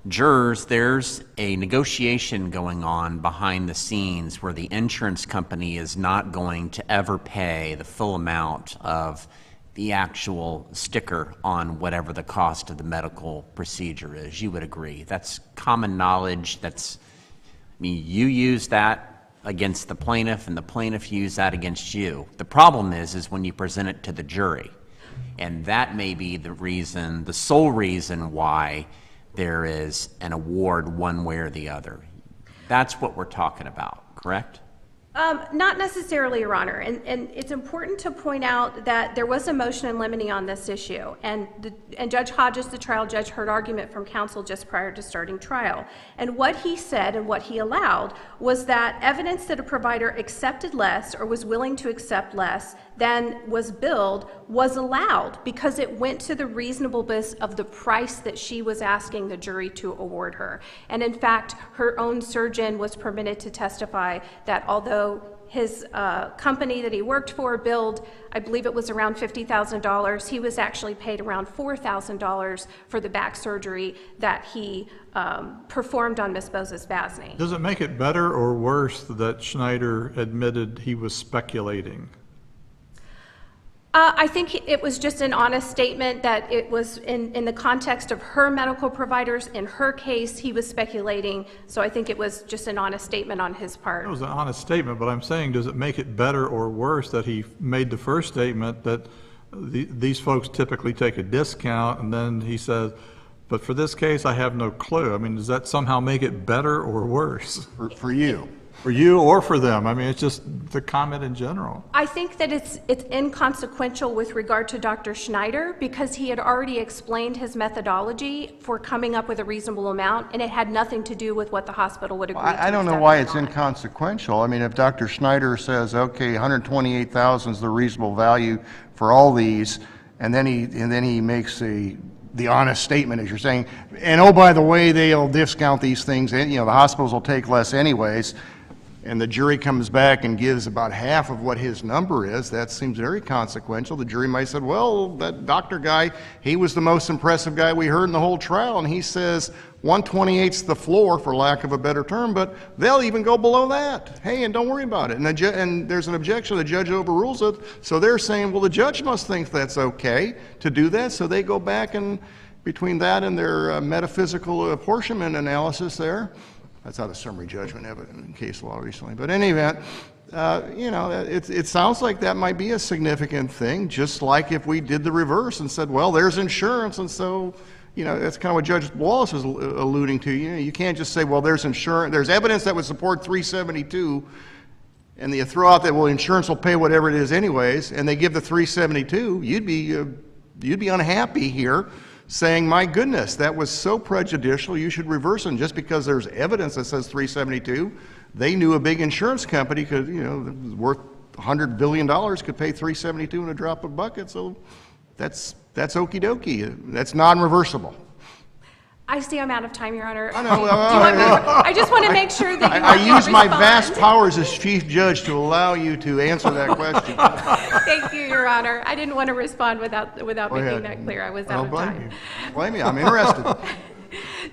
C: Jurors, there's a negotiation going on behind the scenes where the insurance company is not going to ever pay the full amount of the actual sticker on whatever the cost of the medical procedure is. You would agree. That's common knowledge. You use that against the plaintiff, and the plaintiff used that against you. The problem is when you present it to the jury, and that may be the sole reason why there is an award one way or the other. That's what we're talking about, correct?
G: Not necessarily, Your Honor, and it's important to point out that there was a motion in limine on this issue, and Judge Hodges, the trial judge, heard argument from counsel just prior to starting trial. And what he said and what he allowed was that evidence that a provider accepted less or was willing to accept less than was billed was allowed because it went to the reasonableness of the price that she was asking the jury to award her. And in fact, her own surgeon was permitted to testify that although his company that he worked for billed, I believe it was around $50,000, he was actually paid around $4,000 for the back surgery that he performed on Ms. Bozes-Basney.
F: Does it make it better or worse that Schneider admitted he was speculating?
G: I think it was just an honest statement that it was in the context of her medical providers. In her case, he was speculating, so I think it was just an honest statement on his part.
F: It was an honest statement, but I'm saying, does it make it better or worse that he made the first statement that these folks typically take a discount, and then he says, but for this case, I have no clue. I mean, does that somehow make it better or worse?
D: For you.
F: For you or for them? I mean, it's just the comment in general.
G: I think that it's inconsequential with regard to Dr. Schneider because he had already explained his methodology for coming up with a reasonable amount, and it had nothing to do with what the hospital would agree to.
D: I don't know
G: accept
D: why
G: or
D: it's
G: not.
D: inconsequential. I mean, if Dr. Schneider says, okay, $128,000 is the reasonable value for all these, and then he makes the honest statement, as you're saying, and oh, by the way, they'll discount these things, and the hospitals will take less anyways, and the jury comes back and gives about half of what his number is, that seems very consequential. The jury might say, well, that doctor guy, he was the most impressive guy we heard in the whole trial, and he says 128's the floor, for lack of a better term, but they'll even go below that. Hey, and don't worry about it. And there's an objection, the judge overrules it, so they're saying, well, the judge must think that's okay to do that, so they go back and between that and their metaphysical apportionment analysis there, that's out of summary judgment evidence in case law recently. But in any event, it sounds like that might be a significant thing, just like if we did the reverse and said, well, there's insurance, and so, that's kind of what Judge Wallace is alluding to. You can't just say, well, there's insurance, there's evidence that would support 372, and you throw out that, well, insurance will pay whatever it is anyways, and they give the 372, you'd be unhappy here, saying, my goodness, that was so prejudicial, you should reverse it. And just because there's evidence that says 372, they knew a big insurance company could, worth $100 billion could pay 372 in a drop of a bucket, so that's okie dokie. That's non-reversible.
G: I see I'm out of time, Your Honor.
D: I know.
G: I just want to make sure that you
D: I
G: let me
D: use my
G: respond.
D: vast powers as chief judge to allow you to answer that question.
G: Thank you, Your Honor. I didn't want to respond without
D: Go
G: making
D: ahead.
G: that clear. I was
D: I
G: out
D: don't
G: of
D: blame
G: time.
D: you. Blame me. I'm interested.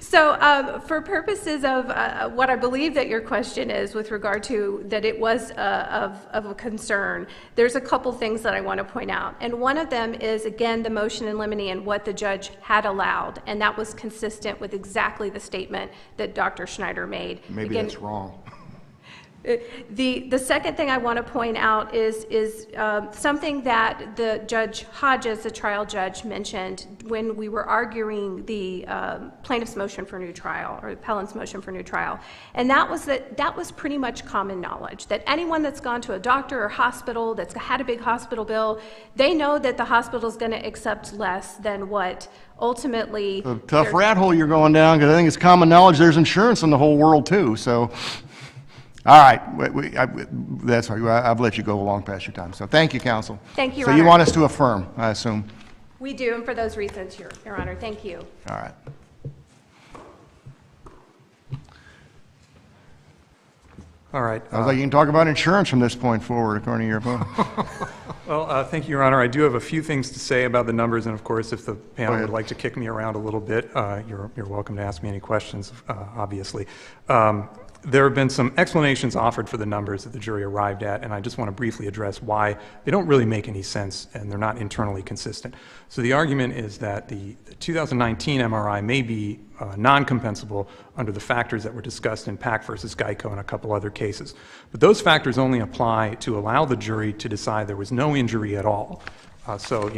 G: So for purposes of what I believe that your question is with regard to that it was of a concern, there's a couple things that I want to point out. And one of them is, again, the motion in limine and what the judge had allowed. And that was consistent with exactly the statement that Dr. Schneider made.
D: Maybe
G: Again,
D: that's wrong.
G: The second thing I want to point out is something that the Judge Hodges, the trial judge, mentioned when we were arguing the plaintiff's motion for new trial, or the appellant's motion for new trial, and that was pretty much common knowledge, that anyone that's gone to a doctor or hospital that's had a big hospital bill, they know that the hospital's going to accept less than what ultimately...
D: A tough rat hole you're going down, because I think it's common knowledge there's insurance in the whole world, too, so... All right, that's right. I've let you go long past your time. So thank you, counsel.
G: Thank you, Your
D: So you
G: Honor.
D: want us to affirm, I assume?
G: We do, and for those reasons, Your Honor, thank you.
D: All right.
B: All right.
D: Sounds like you can talk about insurance from this point forward, according to your opponent.
B: Well, thank you, Your Honor. I do have a few things to say about the numbers, and of course, if the panel
D: ahead.
B: would like to kick me around a little bit, you're welcome to ask me any questions, obviously. There have been some explanations offered for the numbers that the jury arrived at, and I just want to briefly address why they don't really make any sense and they're not internally consistent. So the argument is that the 2019 MRI may be non-compensable under the factors that were discussed in Pack versus Geico and a couple other cases. But those factors only apply to allow the jury to decide there was no injury at all. So,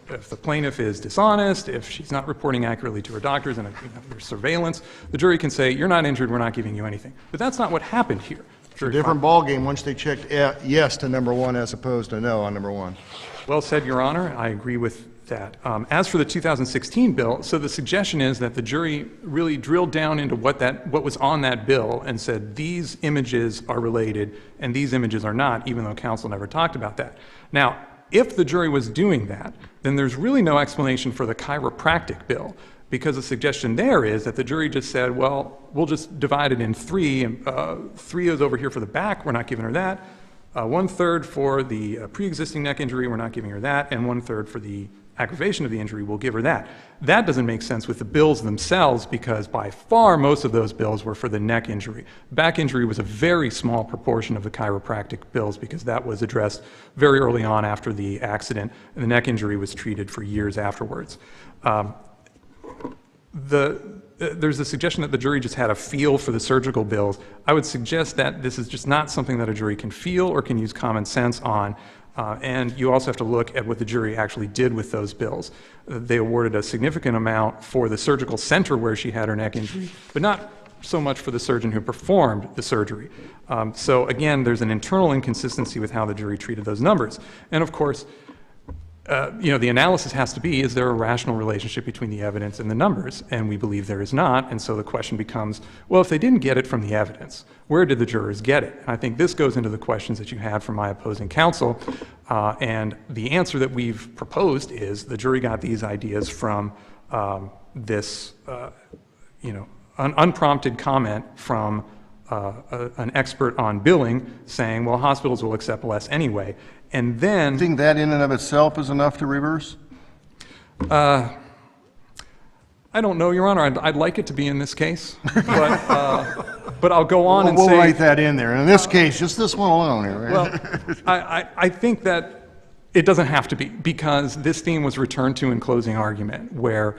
B: if the plaintiff is dishonest, if she's not reporting accurately to her doctors and there's surveillance, the jury can say, you're not injured, we're not giving you anything. But that's not what happened here.
D: It's a different ballgame once they checked yes to number one as opposed to no on number one.
B: Well said, Your Honor. I agree with that. As for the 2016 bill, so the suggestion is that the jury really drilled down into what was on that bill and said these images are related and these images are not, even though counsel never talked about that. Now, if the jury was doing that, then there's really no explanation for the chiropractic bill, because the suggestion there is that the jury just said, well, we'll just divide it in three, and 3 is over here for the back, we're not giving her that. 1/3 for the pre-existing neck injury, we're not giving her that, and 1/3 for the aggravation of the injury, we'll give her that. That doesn't make sense with the bills themselves, because by far most of those bills were for the neck injury. Back injury was a very small proportion of the chiropractic bills, because that was addressed very early on after the accident, and the neck injury was treated for years afterwards. There's a suggestion that the jury just had a feel for the surgical bills. I would suggest that this is just not something that a jury can feel or can use common sense on. And you also have to look at what the jury actually did with those bills. They awarded a significant amount for the surgical center where she had her neck injury, but not so much for the surgeon who performed the surgery. So again, there's an internal inconsistency with how the jury treated those numbers. And of course, the analysis has to be, is there a rational relationship between the evidence and the numbers? And we believe there is not. And so the question becomes, well, if they didn't get it from the evidence, where did the jurors get it? And I think this goes into the questions that you had from my opposing counsel. And the answer that we've proposed is the jury got these ideas from this, unprompted comment from an expert on billing saying, well, hospitals will accept less anyway. And then...
D: Do you think that in and of itself is enough to reverse?
B: I don't know, Your Honor. I'd like it to be in this case, but I'll go on and say...
D: We'll write that in there. And in this case, just this one alone here, right?
B: Well, I think that it doesn't have to be, because this theme was returned to in closing argument, where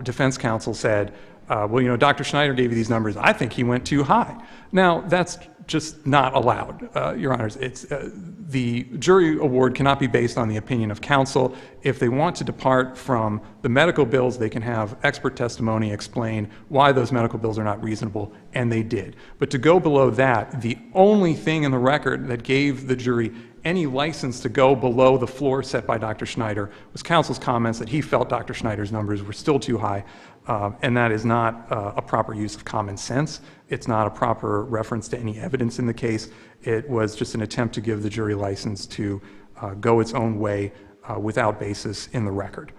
B: defense counsel said, well, Dr. Schneider gave you these numbers. I think he went too high. Now, that's just not allowed, Your Honors. It's, the jury award cannot be based on the opinion of counsel. If they want to depart from the medical bills, they can have expert testimony explain why those medical bills are not reasonable, and they did. But to go below that, the only thing in the record that gave the jury any license to go below the floor set by Dr. Schneider was counsel's comments that he felt Dr. Schneider's numbers were still too high, and that is not a proper use of common sense. It's not a proper reference to any evidence in the case. It was just an attempt to give the jury license to go its own way without basis in the record.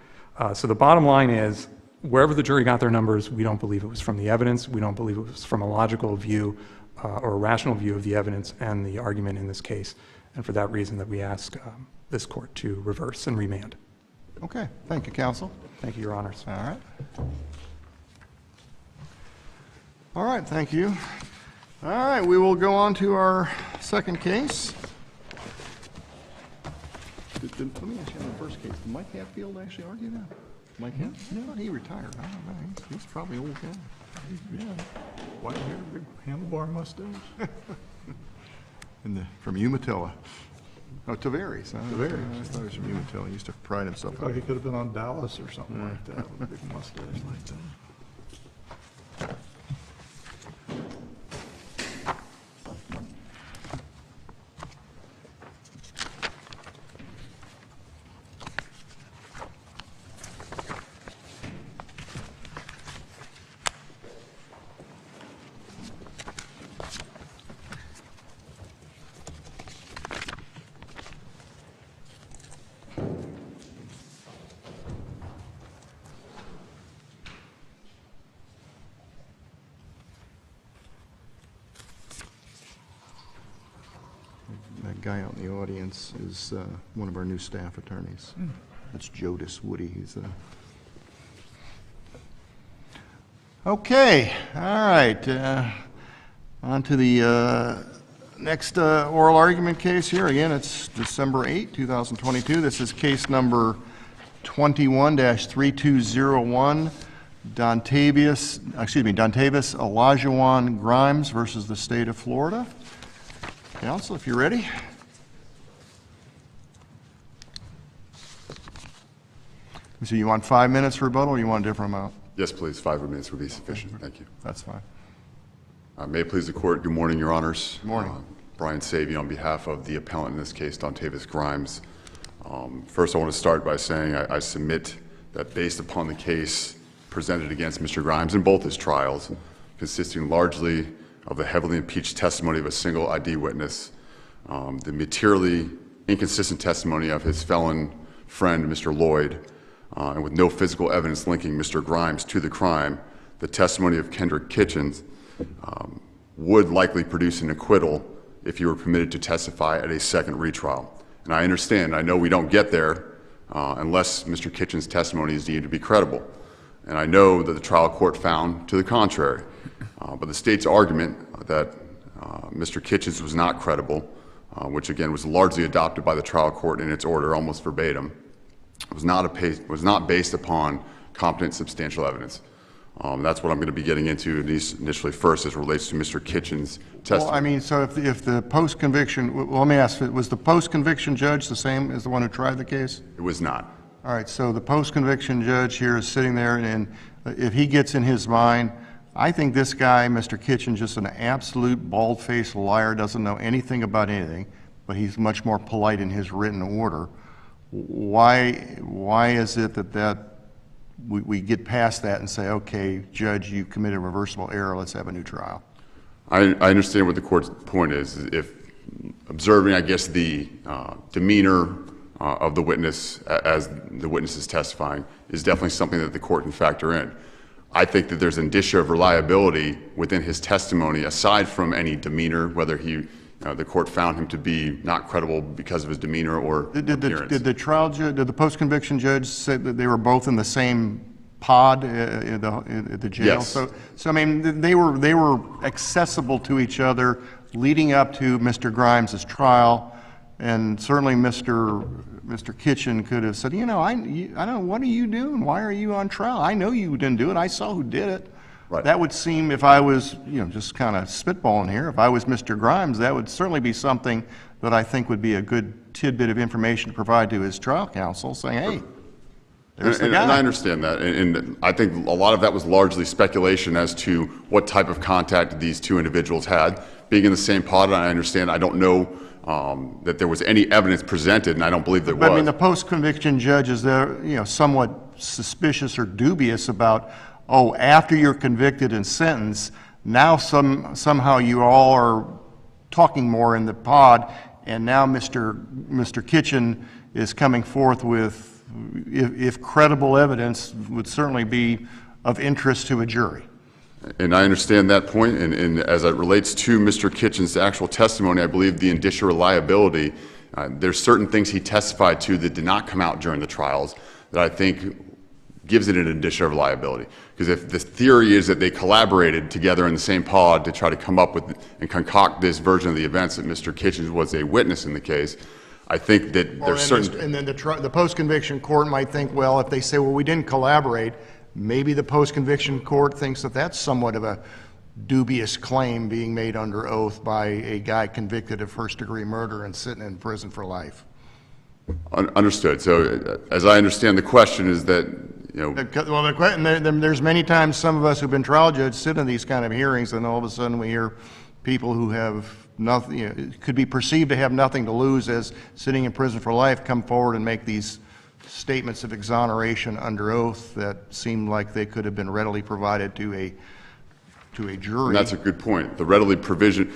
B: So the bottom line is, wherever the jury got their numbers, we don't believe it was from the evidence. We don't believe it was from a logical view or a rational view of the evidence and the argument in this case. And for that reason that we ask this court to reverse and remand.
D: Okay. Thank you, counsel.
B: Thank you, Your Honors.
D: All right. All right, thank you. All right, we will go on to our second case. Let me ask you on the first case. Did Mike Hatfield actually argue that? Mike Hatfield? No, he retired. I don't know. He's probably old guy.
F: Yeah, white hair, big handlebar mustache.
D: From Umatilla. Oh, Tavares.
F: Tavares.
D: I thought it was from Umatilla. He used to pride himself
F: Oh,
D: on
F: he could have been on Dallas or something like that, with a big mustache like that.
D: That guy out in the audience is one of our new staff attorneys. That's Jodis Woody. He's Okay, all right. On to the next oral argument case here. Again, it's December 8, 2022. This is case number 21-3201, Dontavius Olajuwon Grimes versus the state of Florida. Counsel, if you're ready. So you want 5 minutes for rebuttal, or you want a different amount?
H: Yes, please. 5 minutes would be sufficient. Thank you.
D: That's fine.
H: May it please the court, good morning, Your Honors.
D: Good morning.
H: Brian Savy on behalf of the appellant in this case, Dontavius Grimes. First, I want to start by saying I submit that based upon the case presented against Mr. Grimes in both his trials, consisting largely of the heavily impeached testimony of a single ID witness, the materially inconsistent testimony of his felon friend, Mr. Lloyd, and with no physical evidence linking Mr. Grimes to the crime, the testimony of Kendrick Kitchens would likely produce an acquittal if he were permitted to testify at a second retrial. And I understand, I know we don't get there unless Mr. Kitchens' testimony is deemed to be credible. And I know that the trial court found to the contrary. But the state's argument that Mr. Kitchens was not credible, which again was largely adopted by the trial court in its order, almost verbatim, was not based upon competent substantial evidence. That's what I'm going to be getting into initially first as it relates to Mr. Kitchens' testimony.
D: Well, I mean, so if the post-conviction, well, let me ask, was the post-conviction judge the same as the one who tried the case?
H: It was not.
D: All right, so the post-conviction judge here is sitting there, and if he gets in his mind, I think this guy, Mr. Kitchens, just an absolute bald-faced liar, doesn't know anything about anything, but he's much more polite in his written order. Why is it that we get past that and say, okay, judge, you committed a reversible error, let's have a new trial?
H: I understand what the court's point is. If observing, I guess, the demeanor of the witness as the witness is testifying is definitely something that the court can factor in. I think that there's an indicia of reliability within his testimony aside from any demeanor, whether the court found him to be not credible because of his demeanor or appearance.
D: Did the post-conviction judge say that they were both in the same pod at the jail?
H: Yes.
D: So I mean, they were accessible to each other leading up to Mr. Grimes' trial, and certainly Mr. Kitchen could have said, I don't know, what are you doing? Why are you on trial? I know you didn't do it. I saw who did it.
H: Right.
D: That would seem, if I was, just kind of spitballing here, if I was Mr. Grimes, that would certainly be something that I think would be a good tidbit of information to provide to his trial counsel, saying, hey, there's the guy.
H: And I understand that, and I think a lot of that was largely speculation as to what type of contact these two individuals had. Being in the same pod, I understand, I don't know that there was any evidence presented, and I don't believe there was.
D: But I mean, the post-conviction judge is there, somewhat suspicious or dubious about, after you're convicted and sentenced, now somehow you all are talking more in the pod, and now Mr. Kitchen is coming forth with, if credible evidence, would certainly be of interest to a jury.
H: And I understand that point, and as it relates to Mr. Kitchen's actual testimony, I believe the indicia reliability, there's certain things he testified to that did not come out during the trials that I think gives it an indicia of reliability. Because if the theory is that they collaborated together in the same pod to try to come up with and concoct this version of the events that Mr. Kitchen was a witness in the case, I think that there's certain...
D: And then the post-conviction court might think, well, if they say, well, we didn't collaborate, maybe the post-conviction court thinks that that's somewhat of a dubious claim being made under oath by a guy convicted of first-degree murder and sitting in prison for life.
H: Understood. So as I understand the question is that,
D: There's many times some of us who've been trial judges sit in these kind of hearings, and all of a sudden we hear people who have nothing, could be perceived to have nothing to lose as sitting in prison for life, come forward and make these statements of exoneration under oath that seem like they could have been readily provided to a jury.
H: And that's a good point. The readily provision,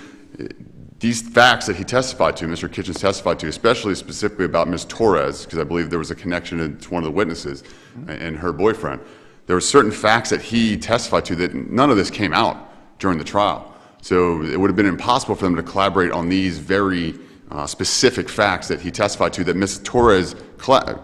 H: these facts that he testified to, Mr. Kitchens testified to, especially specifically about Ms. Torres, because I believe there was a connection to one of the witnesses and her boyfriend. There were certain facts that he testified to that none of this came out during the trial. So it would have been impossible for them to collaborate on these very specific facts that he testified to that Ms. Torres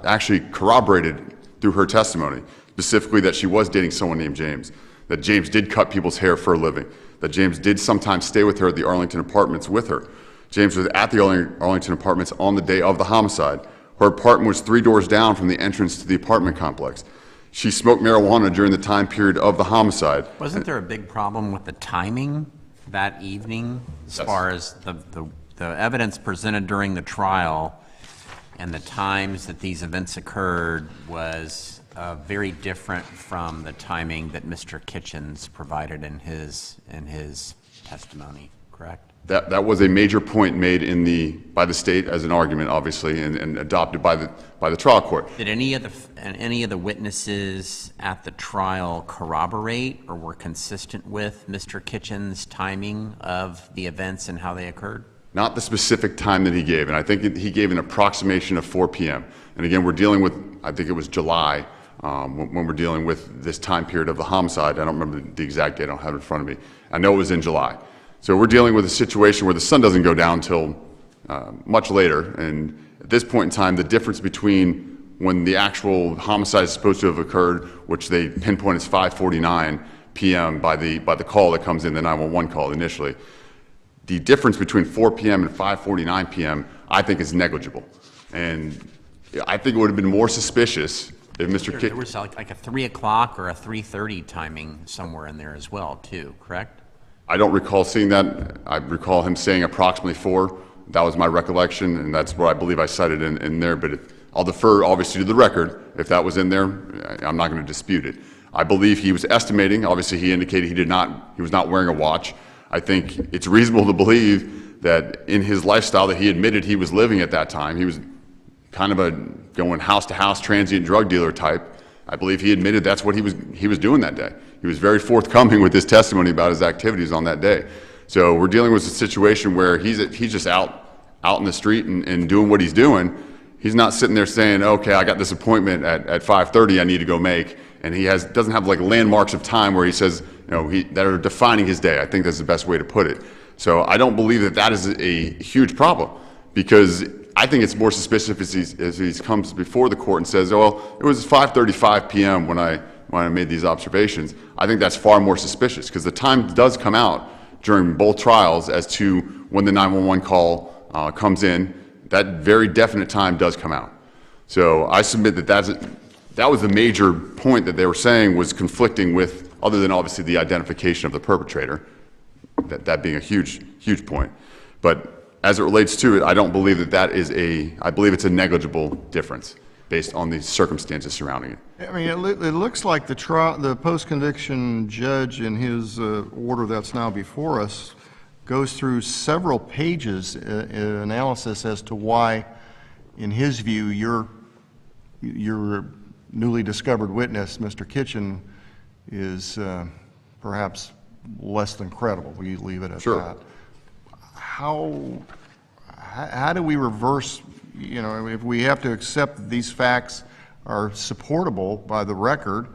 H: actually corroborated through her testimony, specifically that she was dating someone named James, that James did cut people's hair for a living, that James did sometimes stay with her at the Arlington Apartments with her. James was at the Arlington Apartments on the day of the homicide. Her apartment was 3 doors down from the entrance to the apartment complex. She smoked marijuana during the time period of the homicide.
C: Wasn't there a big problem with the timing that evening as far as the evidence presented during the trial and the times that these events occurred was very different from the timing that Mr. Kitchens provided in his testimony, correct?
H: That was a major point made by the state as an argument, obviously, and adopted by the trial court.
C: Did any of the witnesses at the trial corroborate or were consistent with Mr. Kitchen's timing of the events and how they occurred?
H: Not the specific time that he gave, and I think he gave an approximation of 4 p.m. And again, we're dealing with, I think it was July, when we're dealing with this time period of the homicide. I don't remember the exact date, I don't have it in front of me. I know it was in July. So we're dealing with a situation where the sun doesn't go down till much later, and at this point in time, the difference between when the actual homicide is supposed to have occurred, which they pinpoint as 5:49 p.m. by the call that comes in, the 911 call initially, the difference between 4 p.m. and 5:49 p.m. I think is negligible, and I think it would have been more suspicious if Mr.
C: There
H: Kitchen.
C: was like a 3 o'clock or a 3:30 timing somewhere in there as well, too, correct?
H: I don't recall seeing that. I recall him saying approximately 4. That was my recollection, and that's what I believe I cited in there. But I'll defer, obviously, to the record. If that was in there, I'm not going to dispute it. I believe he was estimating. Obviously, he indicated he was not wearing a watch. I think it's reasonable to believe that in his lifestyle that he admitted he was living at that time, he was kind of a going house-to-house transient drug dealer type. I believe he admitted that's what he was doing that day. He was very forthcoming with his testimony about his activities on that day. So we're dealing with a situation where he's just out in the street and doing what he's doing. He's not sitting there saying, okay, I got this appointment at 5:30 I need to go make. And he doesn't have like landmarks of time where he says, that are defining his day. I think that's the best way to put it. So I don't believe that is a huge problem, because I think it's more suspicious if he comes before the court and says, oh, it was 5:35 p.m. when I made these observations. I think that's far more suspicious, because the time does come out during both trials as to when the 911 call comes in. That very definite time does come out. So I submit that was the major point that they were saying was conflicting with, other than obviously the identification of the perpetrator, that being a huge point. But as it relates to it, I don't believe I believe it's a negligible difference based on the circumstances surrounding it.
D: I mean, it looks like the post-conviction judge in his order that's now before us goes through several pages analysis as to why, in his view, your newly discovered witness, Mr. Kitchen, is perhaps less than credible. We leave it at
H: Sure.
D: that. How do we reverse, if we have to accept that these facts are supportable by the record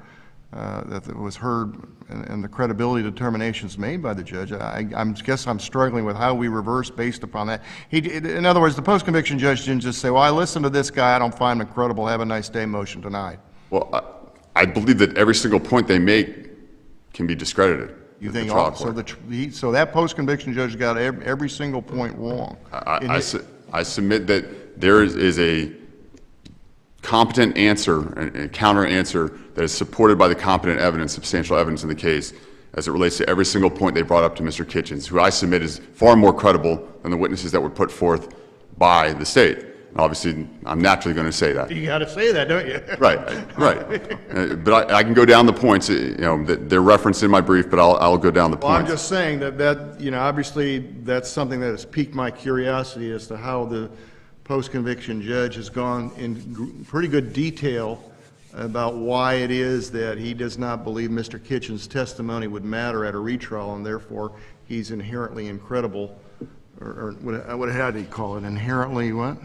D: that was heard and the credibility determinations made by the judge? I guess I'm struggling with how we reverse based upon that. In other words, the post-conviction judge didn't just say, well, I listened to this guy, I don't find him credible, have a nice day, motion denied.
H: Well, I believe that every single point they make can be discredited.
D: You
H: at the
D: think
H: trial
D: so?
H: court.
D: So that post-conviction judge got every single point wrong.
H: I submit that there is a competent answer, a counter answer that is supported by the competent evidence, substantial evidence in the case, as it relates to every single point they brought up to Mr. Kitchens, who I submit is far more credible than the witnesses that were put forth by the state. And obviously, I'm naturally going to say that.
D: You got to say that, don't you?
H: Right. But I can go down the points, that they're referenced in my brief, but I'll go down the
D: Well, I'm
H: points.
D: just saying that, obviously, that's something that has piqued my curiosity as to how the post-conviction judge has gone in pretty good detail about why it is that he does not believe Mr. Kitchen's testimony would matter at a retrial, and therefore he's inherently incredible, or how did he call it? Inherently what?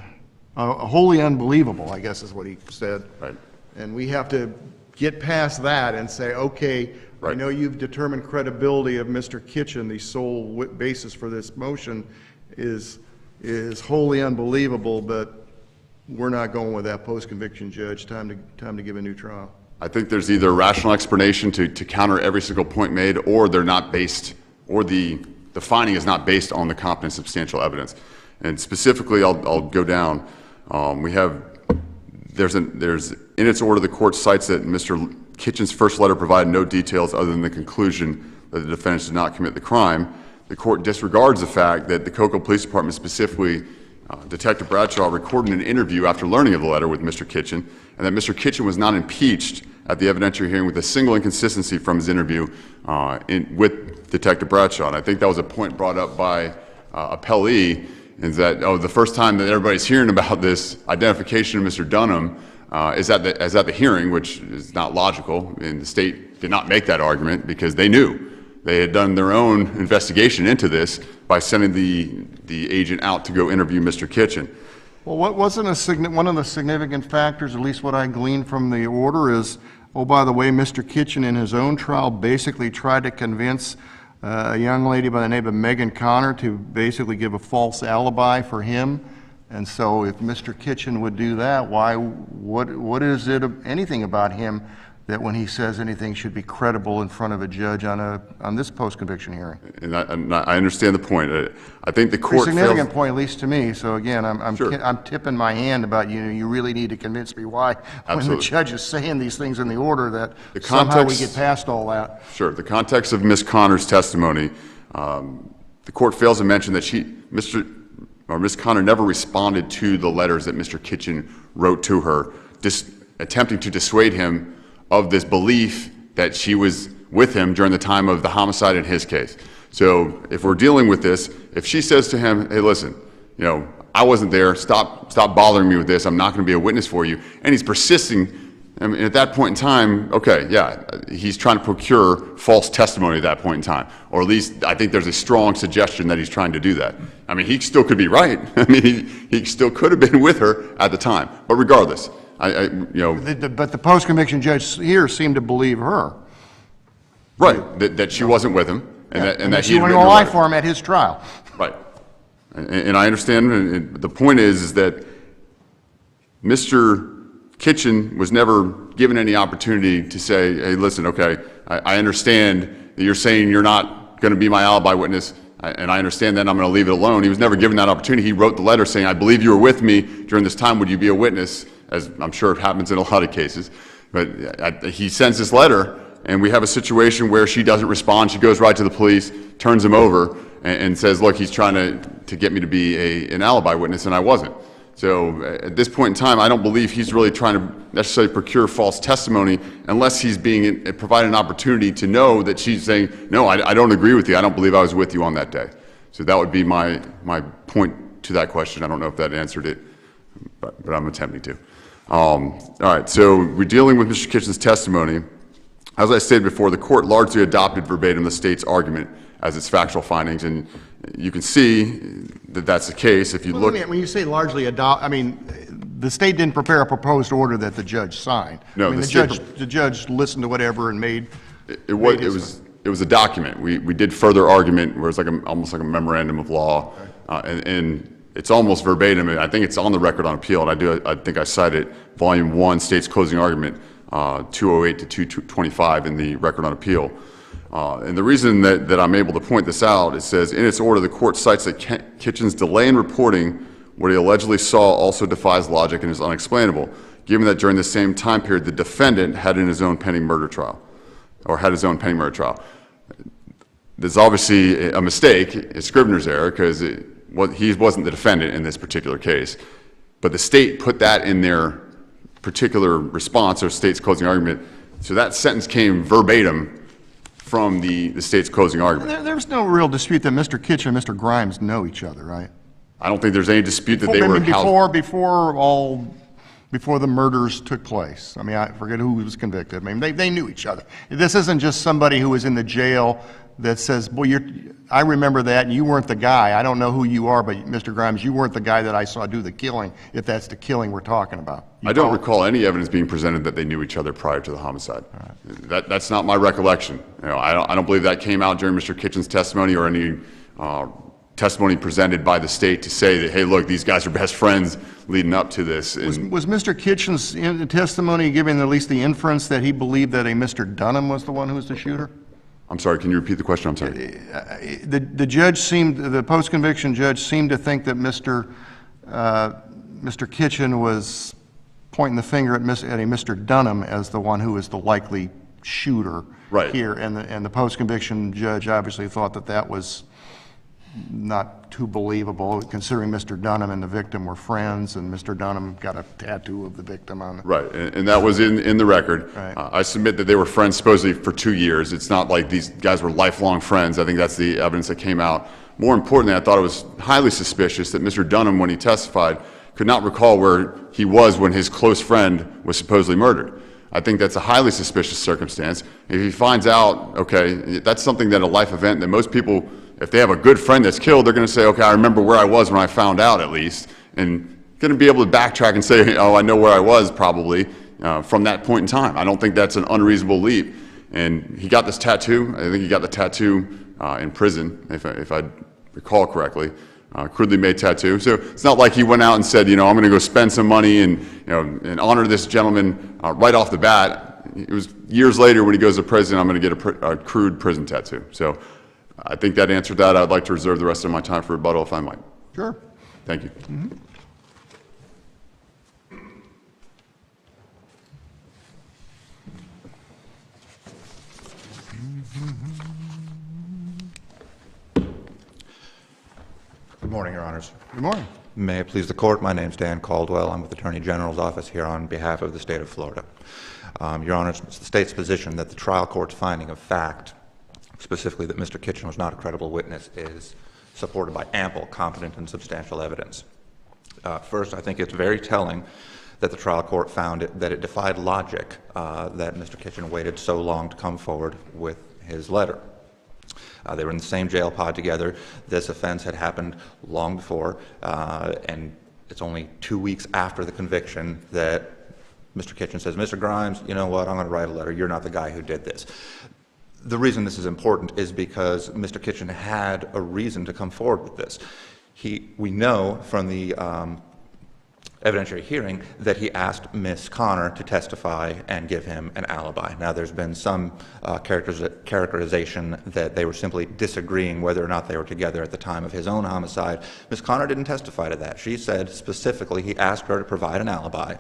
D: Wholly unbelievable, I guess is what he said.
H: Right.
D: And we have to get past that and say, okay, I
H: Right.
D: know you've determined credibility of Mr. Kitchen. The sole basis for this motion is wholly unbelievable, but we're not going with that post-conviction judge. Time to give a new trial.
H: I think there's either a rational explanation to counter every single point made, or they're not based, or the finding is not based on the competent substantial evidence. And specifically, I'll go down. There's in its order, the court cites that Mr. Kitchen's first letter provided no details other than the conclusion that the defendants did not commit the crime. The court disregards the fact that the Cocoa Police Department, specifically Detective Bradshaw, recorded an interview after learning of the letter with Mr. Kitchen, and that Mr. Kitchen was not impeached at the evidentiary hearing with a single inconsistency from his interview with Detective Bradshaw. And I think that was a point brought up by appellee, is that, the first time that everybody's hearing about this identification of Mr. Dunham is at the hearing, which is not logical, and the state did not make that argument because they knew. They had done their own investigation into this by sending the agent out to go interview Mr. Kitchen.
D: Well, what wasn't one of the significant factors, at least what I gleaned from the order, is, oh, by the way, Mr. Kitchen in his own trial basically tried to convince a young lady by the name of Megan Connor to basically give a false alibi for him. And so if Mr. Kitchen would do that, what is it, anything about him, that when he says anything should be credible in front of a judge on this post-conviction hearing?
H: And I understand the point. I think the court
D: Pretty significant point, at least to me. So again, I'm
H: Sure.
D: tipping my hand about, you really need to convince me why, when the
H: Absolutely.
D: judge is saying these things in the order, that
H: The
D: somehow we
H: context-
D: get past all that.
H: Sure. The context of Ms. Connor's testimony, the court fails to mention that Ms. Connor never responded to the letters that Mr. Kitchen wrote to her, attempting to dissuade him of this belief that she was with him during the time of the homicide in his case. So if we're dealing with this, if she says to him, hey, listen, I wasn't there, stop bothering me with this, I'm not going to be a witness for you, and he's persisting, I mean, at that point in time, okay, yeah, he's trying to procure false testimony at that point in time, or at least I think there's a strong suggestion that he's trying to do that. I mean, he still could be right. I mean, he still could have been with her at the time, but regardless,
D: But the post-conviction judge here seemed to believe her.
H: right, that she wasn't with him, and that
D: she
H: he had
D: went
H: written
D: to
H: her
D: lie
H: letter.
D: for him at his trial.
H: Right. And I understand, and the point is that Mr. Kitchen was never given any opportunity to say, hey, listen, okay, I understand that you're saying you're not going to be my alibi witness, and I understand that, I'm going to leave it alone. He was never given that opportunity. He wrote the letter saying, I believe you were with me during this time, would you be a witness, as I'm sure it happens in a lot of cases. But he sends this letter, and we have a situation where she doesn't respond. She goes right to the police, turns him over, and says, look, he's trying to get me to be an alibi witness, and I wasn't. So at this point in time, I don't believe he's really trying to necessarily procure false testimony unless he's being provided an opportunity to know that she's saying, no, I don't agree with you. I don't believe I was with you on that day. So that would be my point to that question. I don't know if that answered it, but I'm attempting to. All right, so we're dealing with Mr. Kitchen's testimony. As I stated before, the court largely adopted verbatim the state's argument as its factual findings, and you can see that that's the case if you look.
D: When you say largely adopt, I mean, the state didn't prepare a proposed order that the judge signed.
H: No,
D: I mean, the judge listened to whatever and made.
H: It was a document. We did further argument where it's like almost like a memorandum of law, and it's almost verbatim. I think it's on the record on appeal, and I think I cited Volume 1, State's Closing Argument, 208 to 225 in the record on appeal. And the reason that I'm able to point this out, it says, in its order, the court cites that Kitchen's delay in reporting what he allegedly saw also defies logic and is unexplainable, given that during the same time period, the defendant had his own pending murder trial. There's obviously a mistake, a Scrivener's error, because he wasn't the defendant in this particular case. But the state put that in their particular response, or state's closing argument, so that sentence came verbatim from the state's closing argument.
D: There's no real dispute that Mr. Kitchen and Mr. Grimes know each other, right?
H: I don't think there's any dispute that they were housed.
D: Before the murders took place. I mean, I forget who was convicted. I mean, they knew each other. This isn't just somebody who was in the jail that says, boy, I remember that, and you weren't the guy. I don't know who you are, but Mr. Grimes, you weren't the guy that I saw do the killing, if that's the killing we're talking about.
H: I don't recall any evidence being presented that they knew each other prior to the homicide. That's not my recollection. I don't believe that came out during Mr. Kitchen's testimony or any testimony presented by the state to say that, hey, look, these guys are best friends leading up to this.
D: Was Mr. Kitchen's testimony giving at least the inference that he believed that a Mr. Dunham was the one who was the shooter?
H: I'm sorry, can you repeat the question? I'm sorry.
D: The post-conviction judge seemed to think that Mr. Kitchen was pointing the finger at a Mr. Dunham as the one who was the likely shooter
H: Right.
D: here, and the post-conviction judge obviously thought that was not too believable, considering Mr. Dunham and the victim were friends, and Mr. Dunham got a tattoo of the victim on it.
H: Right, and that was in the record.
D: Right.
H: I submit that they were friends supposedly for 2 years. It's not like these guys were lifelong friends. I think that's the evidence that came out. More importantly, I thought it was highly suspicious that Mr. Dunham, when he testified, could not recall where he was when his close friend was supposedly murdered. I think that's a highly suspicious circumstance. If he finds out, okay, that's something that a life event that most people, if they have a good friend that's killed, they're going to say, okay, I remember where I was when I found out at least, and going to be able to backtrack and say, oh, I know where I was probably from that point in time. I don't think that's an unreasonable leap. And he got this tattoo. I think he got the tattoo in prison, if I recall correctly. Crudely made tattoo. So it's not like he went out and said, I'm going to go spend some money and, and honor this gentleman right off the bat. It was years later when he goes to prison, I'm going to get a crude prison tattoo. So I think that answered that. I'd like to reserve the rest of my time for rebuttal if I might.
D: Sure.
H: Thank you.
I: Good morning, Your Honors.
D: Good morning.
I: May it please the Court, my name is Dan Caldwell. I'm with the Attorney General's Office here on behalf of the State of Florida. Your Honors, it's the State's position that the trial court's finding of fact, specifically that Mr. Kitchen was not a credible witness, is supported by ample, competent, and substantial evidence. First, I think it's very telling that the trial court found that it defied logic that Mr. Kitchen waited so long to come forward with his letter. They were in the same jail pod together. This offense had happened long before, and it's only 2 weeks after the conviction that Mr. Kitchen says, Mr. Grimes, you know what, I'm going to write a letter. You're not the guy who did this. The reason this is important is because Mr. Kitchen had a reason to come forward with this. We know from the evidentiary hearing that he asked Ms. Connor to testify and give him an alibi. Now, there's been some characterization that they were simply disagreeing whether or not they were together at the time of his own homicide. Ms. Connor didn't testify to that. She said specifically he asked her to provide an alibi.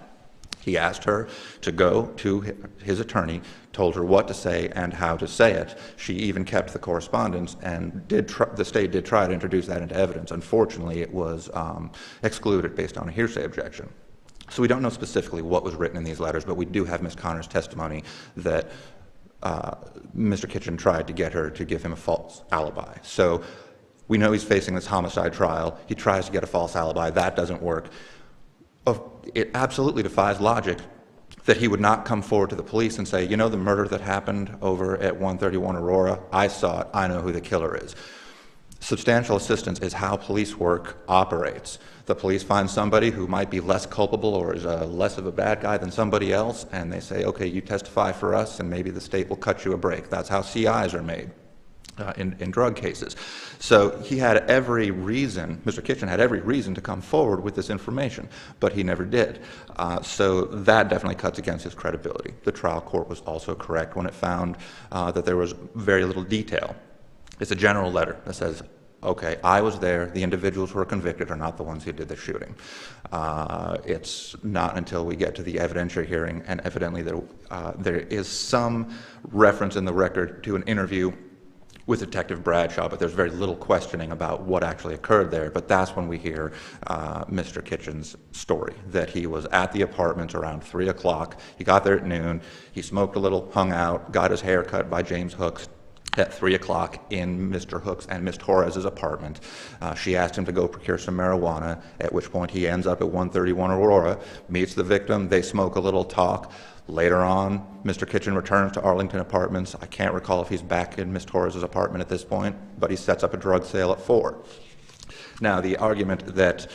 I: He asked her to go to his attorney, told her what to say and how to say it. She even kept the correspondence, and the state did try to introduce that into evidence. Unfortunately, it was excluded based on a hearsay objection. So we don't know specifically what was written in these letters, but we do have Ms. Connor's testimony that Mr. Kitchen tried to get her to give him a false alibi. So we know he's facing this homicide trial. He tries to get a false alibi. That doesn't work. It absolutely defies logic that he would not come forward to the police and say, you know, the murder that happened over at 131 Aurora, I saw it, I know who the killer is. Substantial assistance is how police work operates. The police find somebody who might be less culpable or is less of a bad guy than somebody else, and they say, okay, you testify for us, and maybe the state will cut you a break. That's how CIs are made. In drug cases. So he had every reason, Mr. Kitchen had every reason to come forward with this information, but he never did. So that definitely cuts against his credibility. The trial court was also correct when it found that there was very little detail. It's a general letter that says, okay, I was there, the individuals who were convicted are not the ones who did the shooting. It's not until we get to the evidentiary hearing, and evidently there is some reference in the record to an interview with Detective Bradshaw, but there's very little questioning about what actually occurred there. But that's when we hear Mr. Kitchen's story, that he was at the apartment around 3 o'clock. He got there at noon. He smoked a little, hung out, got his hair cut by James Hooks at 3 o'clock in Mr. Hooks and Ms. Torres's apartment. She asked him to go procure some marijuana, at which point he ends up at 131 Aurora, meets the victim, they smoke a little, talk. Later on, Mr. Kitchen returns to Arlington Apartments. I can't recall if he's back in Ms. Torres's apartment at this point, but he sets up a drug sale at 4. Now, the argument that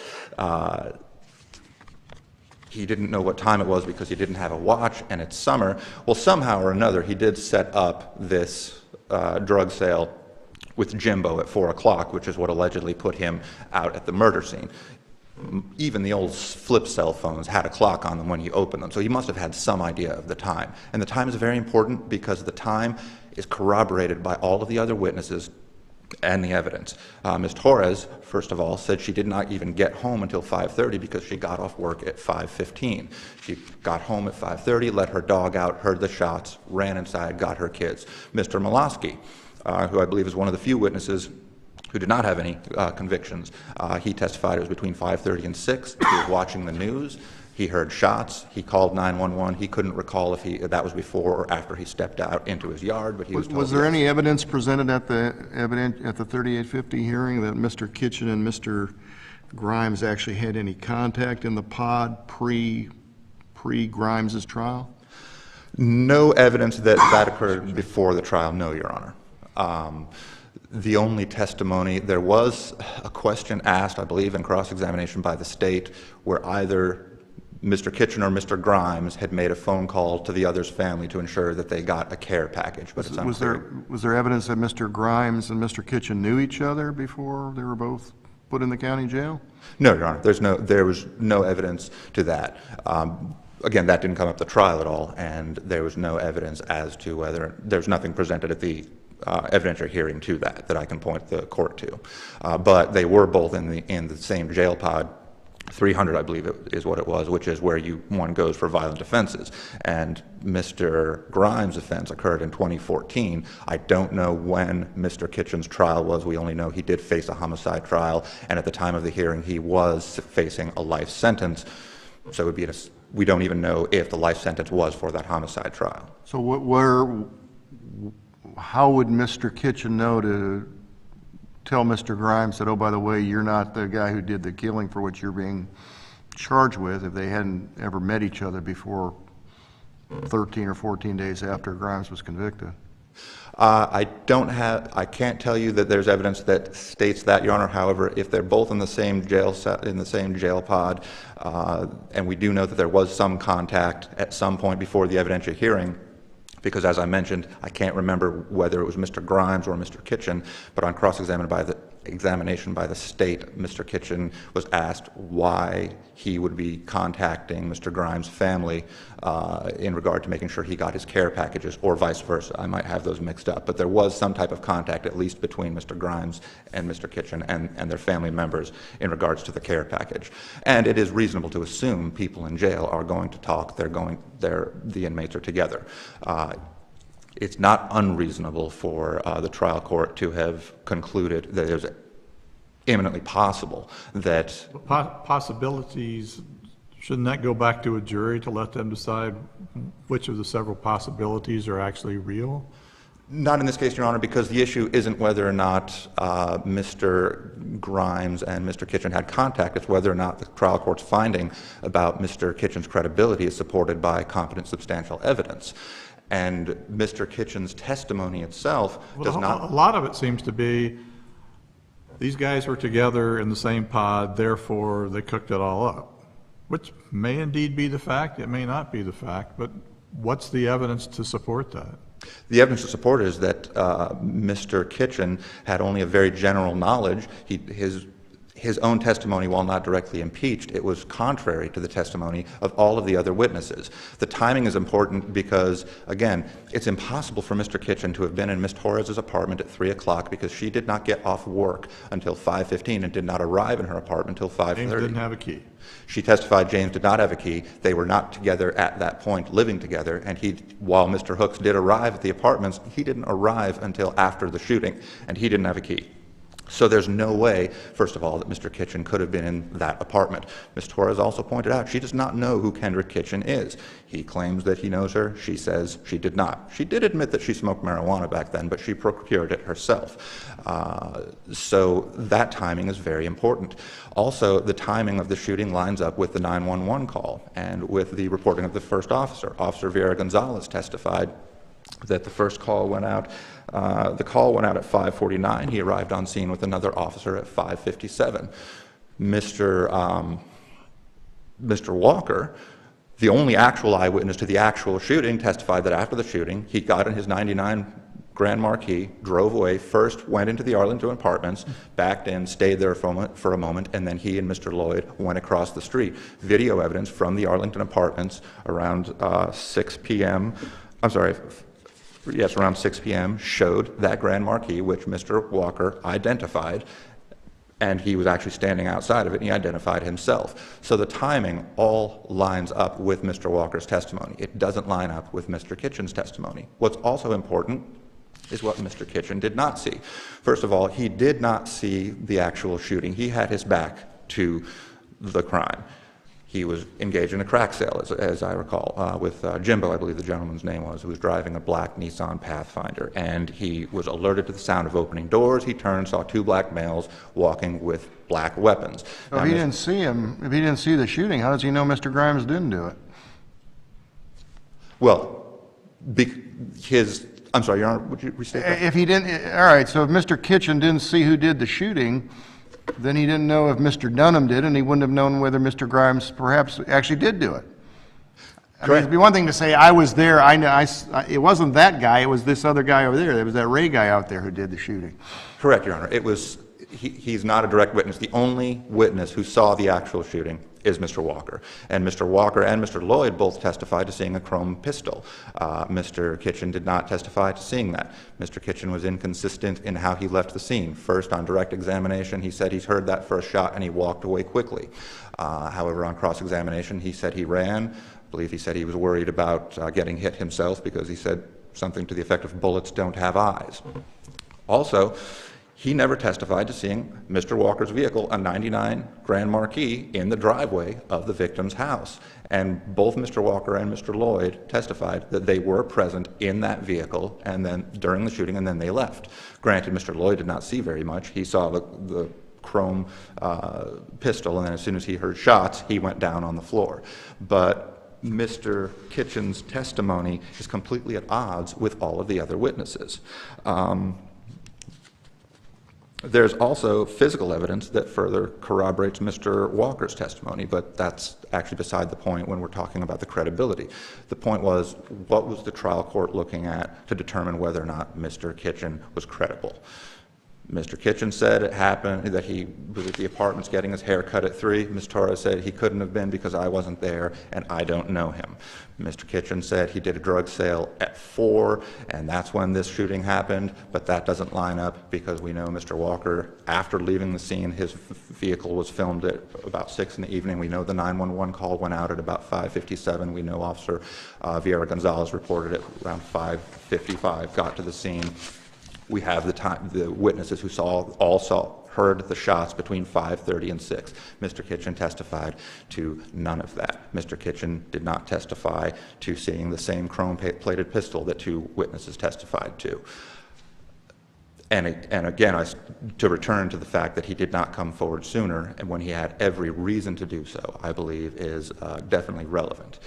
I: he didn't know what time it was because he didn't have a watch and it's summer, well, somehow or another, he did set up this drug sale with Jimbo at 4 o'clock, which is what allegedly put him out at the murder scene. Even the old flip cell phones had a clock on them when you opened them, so he must have had some idea of the time. And the time is very important because the time is corroborated by all of the other witnesses and the evidence. Ms. Torres, first of all, said she did not even get home until 5:30 because she got off work at 5:15. She got home at 5:30, let her dog out, heard the shots, ran inside, got her kids. Mr. Molosky, who I believe is one of the few witnesses who did not have any convictions. He testified it was between 5:30 and 6. He was watching the news. He heard shots. He called 911. He couldn't recall if that was before or after he stepped out into his yard, but he was told
D: Was there
I: yes.
D: any evidence presented at the 3850 hearing that Mr. Kitchen and Mr. Grimes actually had any contact in the pod pre-Grimes's trial?
I: No evidence that that occurred before the trial, no, Your Honor. The only testimony, there was a question asked, I believe, in cross-examination by the state where either Mr. Kitchen or Mr. Grimes had made a phone call to the other's family to ensure that they got a care package, but it's unclear.
D: Was there evidence that Mr. Grimes and Mr. Kitchen knew each other before they were both put in the county jail?
I: No, Your Honor, there was no evidence to that. Again, that didn't come up at the trial at all, and there was no evidence as to whether, there's nothing presented at the evidentiary hearing to that I can point the court to. But they were both in the same jail pod. 300, I believe is what it was, which is where one goes for violent offenses. And Mr. Grimes' offense occurred in 2014. I don't know when Mr. Kitchen's trial was. We only know he did face a homicide trial, and at the time of the hearing, he was facing a life sentence. So it would be we don't even know if the life sentence was for that homicide trial.
D: So how would Mr. Kitchen know to tell Mr. Grimes that, oh, by the way, you're not the guy who did the killing for which you're being charged with, if they hadn't ever met each other before 13 or 14 days after Grimes was convicted?
I: I can't tell you that there's evidence that states that, Your Honor. However, if they're both in the same jail pod, and we do know that there was some contact at some point before the evidentiary hearing, because as I mentioned, I can't remember whether it was Mr. Grimes or Mr. Kitchen, but on cross-examination by the state, Mr. Kitchen was asked why he would be contacting Mr. Grimes' family in regard to making sure he got his care packages, or vice versa. I might have those mixed up, but there was some type of contact, at least between Mr. Grimes and Mr. Kitchen and their family members in regards to the care package. And it is reasonable to assume people in jail are going to talk, the inmates are together. It's not unreasonable for the trial court to have concluded that it was imminently possible that...
F: Possibilities, shouldn't that go back to a jury to let them decide which of the several possibilities are actually real?
I: Not in this case, Your Honor, because the issue isn't whether or not Mr. Grimes and Mr. Kitchen had contact. It's whether or not the trial court's finding about Mr. Kitchen's credibility is supported by competent substantial evidence. And Mr. Kitchen's testimony itself does not...
F: A lot of it seems to be these guys were together in the same pod, therefore they cooked it all up, which may indeed be the fact, it may not be the fact, but what's the evidence to support that?
I: The evidence to support it is that Mr. Kitchen had only a very general knowledge. His own testimony, while not directly impeached, it was contrary to the testimony of all of the other witnesses. The timing is important because, again, it's impossible for Mr. Kitchen to have been in Ms. Torres's apartment at 3 o'clock because she did not get off work until 5:15 and did not arrive in her apartment until 5:30.
F: James didn't have a key.
I: She testified James did not have a key. They were not together at that point, living together, and while Mr. Hooks did arrive at the apartments, he didn't arrive until after the shooting, and he didn't have a key. So there's no way, first of all, that Mr. Kitchen could have been in that apartment. Ms. Torres also pointed out she does not know who Kendrick Kitchen is. He claims that he knows her. She says she did not. She did admit that she smoked marijuana back then, but she procured it herself. So that timing is very important. Also, the timing of the shooting lines up with the 911 call and with the reporting of the first officer. Officer Vieira Gonzalez testified that the first call went out. The call went out at 5:49. He arrived on scene with another officer at 5:57. Mr. Walker, the only actual eyewitness to the actual shooting, testified that after the shooting, he got in his 99 Grand Marquis, drove away, first went into the Arlington apartments, backed in, stayed there for a moment, and then he and Mr. Lloyd went across the street. Video evidence from the Arlington apartments around 6 p.m. I'm sorry. Yes, around 6 p.m. showed that Grand Marquis, which Mr. Walker identified, and he was actually standing outside of it, and he identified himself. So the timing all lines up with Mr. Walker's testimony. It doesn't line up with Mr. Kitchen's testimony. What's also important is what Mr. Kitchen did not see. First of all, he did not see the actual shooting. He had his back to the crime. He was engaged in a crack sale, as I recall, with Jimbo, I believe the gentleman's name was, who was driving a black Nissan Pathfinder. And he was alerted to the sound of opening doors. He turned, saw two black males walking with black weapons.
D: So if he didn't see him, if he didn't see the shooting, how does he know Mr. Grimes didn't do it?
I: Well, I'm sorry, Your Honor, would you restate that?
D: If he didn't, all right, so if Mr. Kitchen didn't see who did the shooting, then he didn't know if Mr. Dunham did, and he wouldn't have known whether Mr. Grimes perhaps actually did do it. I mean, it'd be one thing to say, I was there, it wasn't that guy, it was this other guy over there. It was that Ray guy out there who did the shooting.
I: Correct, Your Honor. It was, he's not a direct witness. The only witness who saw the actual shooting is Mr. Walker. And Mr. Walker and Mr. Lloyd both testified to seeing a chrome pistol. Mr. Kitchen did not testify to seeing that. Mr. Kitchen was inconsistent in how he left the scene. First, on direct examination, he said he's heard that first shot and he walked away quickly. However, on cross-examination, he said he ran. I believe he said he was worried about getting hit himself because he said something to the effect of bullets don't have eyes. Also, he never testified to seeing Mr. Walker's vehicle, a 99 Grand Marquis, in the driveway of the victim's house. And both Mr. Walker and Mr. Lloyd testified that they were present in that vehicle and then during the shooting, and then they left. Granted, Mr. Lloyd did not see very much. He saw the chrome pistol, and then as soon as he heard shots, he went down on the floor. But Mr. Kitchen's testimony is completely at odds with all of the other witnesses. There's also physical evidence that further corroborates Mr. Walker's testimony, but that's actually beside the point when we're talking about the credibility. The point was, what was the trial court looking at to determine whether or not Mr. Kitchen was credible? Mr. Kitchen said it happened, that he was at the apartments getting his hair cut at 3. Ms. Torres said he couldn't have been because I wasn't there and I don't know him. Mr. Kitchen said he did a drug sale at 4 and that's when this shooting happened, but that doesn't line up because we know Mr. Walker, after leaving the scene, his vehicle was filmed at about 6 in the evening. We know the 911 call went out at about 5:57. We know Officer Vieira Gonzalez reported it around 5:55, got to the scene. We have the witnesses who heard the shots between 5:30 and 6. Mr. Kitchen testified to none of that. Mr. Kitchen did not testify to seeing the same chrome-plated pistol that 2 witnesses testified to. And again, to return to the fact that he did not come forward sooner, and when he had every reason to do so, I believe is definitely relevant.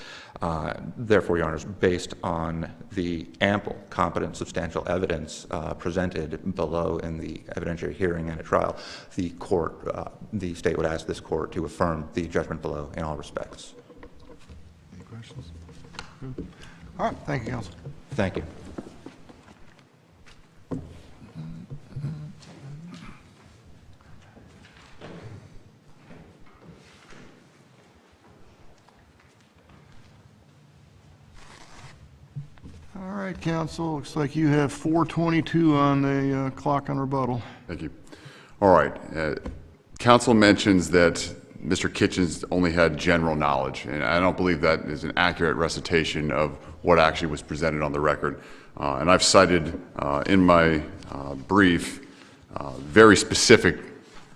I: Therefore, Your Honors, based on the ample, competent, substantial evidence presented below in the evidentiary hearing and at trial, the state would ask this court to affirm the judgment below in all respects.
D: Any questions? All right, thank you, counsel.
I: Thank you.
D: All right, counsel, looks like you have 4:22 on the clock on rebuttal.
H: Thank you. All right. Counsel mentions that Mr. Kitchens only had general knowledge, and I don't believe that is an accurate recitation of what actually was presented on the record. And I've cited in my brief very specific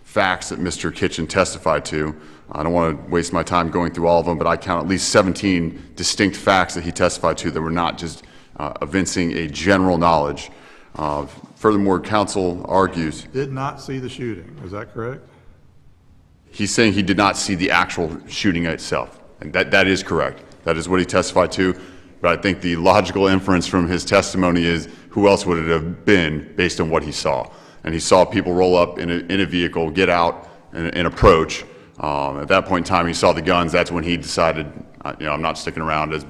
H: facts that Mr. Kitchen testified to. I don't want to waste my time going through all of them, but I count at least 17 distinct facts that he testified to that were not just evincing a general knowledge. Furthermore, counsel argues...
F: Did not see the shooting, is that correct?
H: He's saying he did not see the actual shooting itself, and that is correct. That is what he testified to, but I think the logical inference from his testimony is who else would it have been based on what he saw? And he saw people roll up in a vehicle, get out, and approach. At that point in time, he saw the guns. That's when he decided, I'm not sticking around. As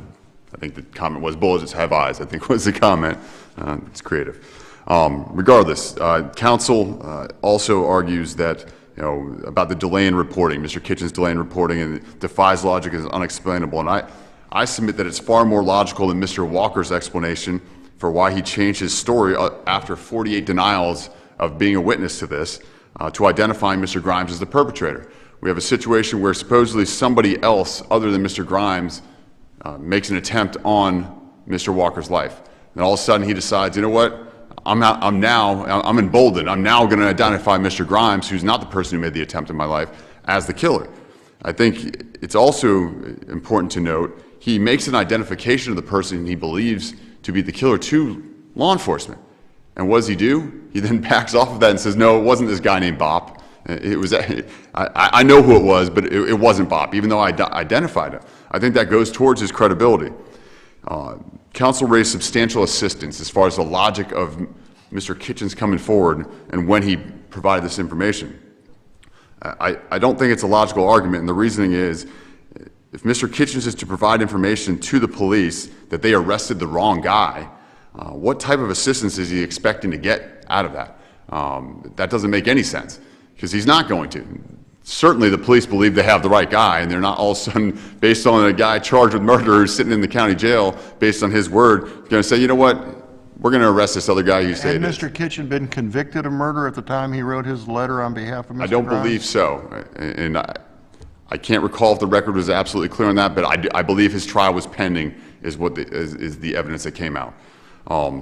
H: I think the comment was, bullets have eyes, I think was the comment. It's creative. Regardless, counsel also argues that, about the delay in reporting, Mr. Kitchen's delay in reporting, and it defies logic, is unexplainable. And I submit that it's far more logical than Mr. Walker's explanation for why he changed his story after 48 denials of being a witness to this, to identifying Mr. Grimes as the perpetrator. We have a situation where supposedly somebody else other than Mr. Grimes makes an attempt on Mr. Walker's life. And all of a sudden he decides, you know what, I'm emboldened. I'm now going to identify Mr. Grimes, who's not the person who made the attempt in my life, as the killer. I think it's also important to note he makes an identification of the person he believes to be the killer to law enforcement. And what does he do? He then backs off of that and says, no, it wasn't this guy named Bop. It was, I know who it was, but it wasn't Bop, even though I identified him. I think that goes towards his credibility. Counsel raised substantial assistance as far as the logic of Mr. Kitchens coming forward and when he provided this information. I don't think it's a logical argument, and the reasoning is, if Mr. Kitchens is to provide information to the police that they arrested the wrong guy, what type of assistance is he expecting to get out of that? That doesn't make any sense, because he's not going to. Certainly the police believe they have the right guy, and they're not all of a sudden, based on a guy charged with murder who's sitting in the county jail, based on his word, going to say, you know what, we're going to arrest this other guy you say
D: Had
H: it is.
D: Mr. Kitchen been convicted of murder at the time he wrote his letter on behalf of Mr.
H: I don't
D: Grimes?
H: believe so, and I can't recall if the record was absolutely clear on that, but I believe his trial was pending is what is the evidence that came out.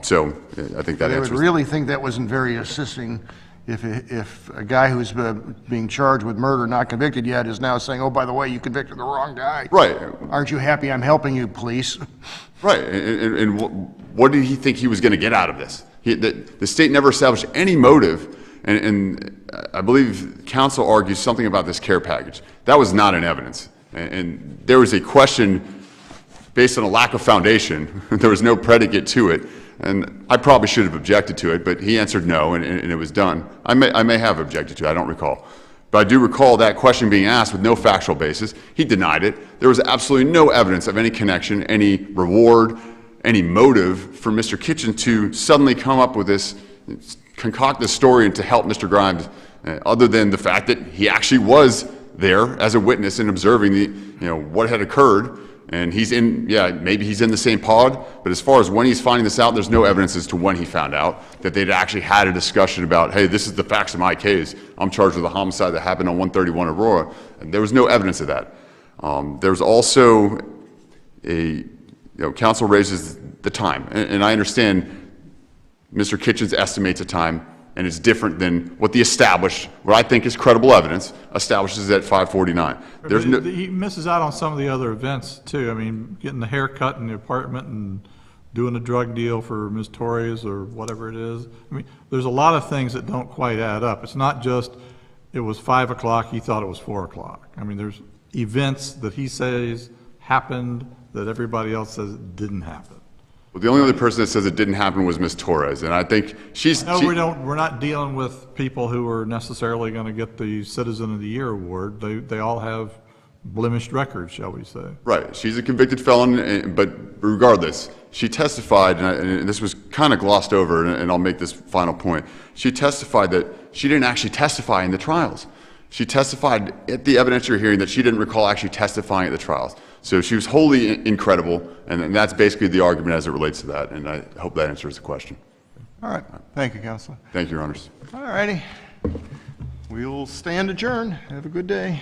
H: So I think that
D: They would
H: answers.
D: really think that wasn't very assisting if a guy who's being charged with murder, not convicted yet, is now saying, oh, by the way, you convicted the wrong guy.
H: Right.
D: Aren't you happy I'm helping you, police?
H: Right, and what did he think he was going to get out of this? The state never established any motive, and I believe counsel argues something about this care package. That was not in evidence, and there was a question based on a lack of foundation. There was no predicate to it, and I probably should have objected to it, but he answered no, and it was done. I may have objected to it, I don't recall. But I do recall that question being asked with no factual basis. He denied it. There was absolutely no evidence of any connection, any reward, any motive for Mr. Kitchen to suddenly come up with this, concoct this story and to help Mr. Grimes, other than the fact that he actually was there as a witness and observing what had occurred. And he's maybe he's in the same pod, but as far as when he's finding this out, there's no evidence as to when he found out that they'd actually had a discussion about, hey, this is the facts of my case. I'm charged with a homicide that happened on 131 Aurora. And there was no evidence of that. There's also counsel raises the time. And I understand Mr. Kitchens estimates a time, and it's different than what what I think is credible evidence, establishes at 5:49. There's no.
F: He misses out on some of the other events too. I mean, getting the haircut in the apartment and doing a drug deal for Ms. Torres or whatever it is. I mean, there's a lot of things that don't quite add up. It's not just, it was 5 o'clock, he thought it was 4 o'clock. I mean, there's events that he says happened that everybody else says didn't happen.
H: Well, the only other person that says it didn't happen was Ms. Torres, and I think
F: We're not dealing with people who are necessarily going to get the Citizen of the Year award. They all have blemished records, shall we say.
H: Right. She's a convicted felon, but regardless, she testified, and this was kind of glossed over, and I'll make this final point. She testified that she didn't actually testify in the trials. She testified at the evidentiary hearing that she didn't recall actually testifying at the trials. So she was wholly incredible, and that's basically the argument as it relates to that, and I hope that answers the question.
D: All right. Thank you, Counselor.
H: Thank you, Your Honors.
D: All righty. We'll stand adjourned. Have a good day.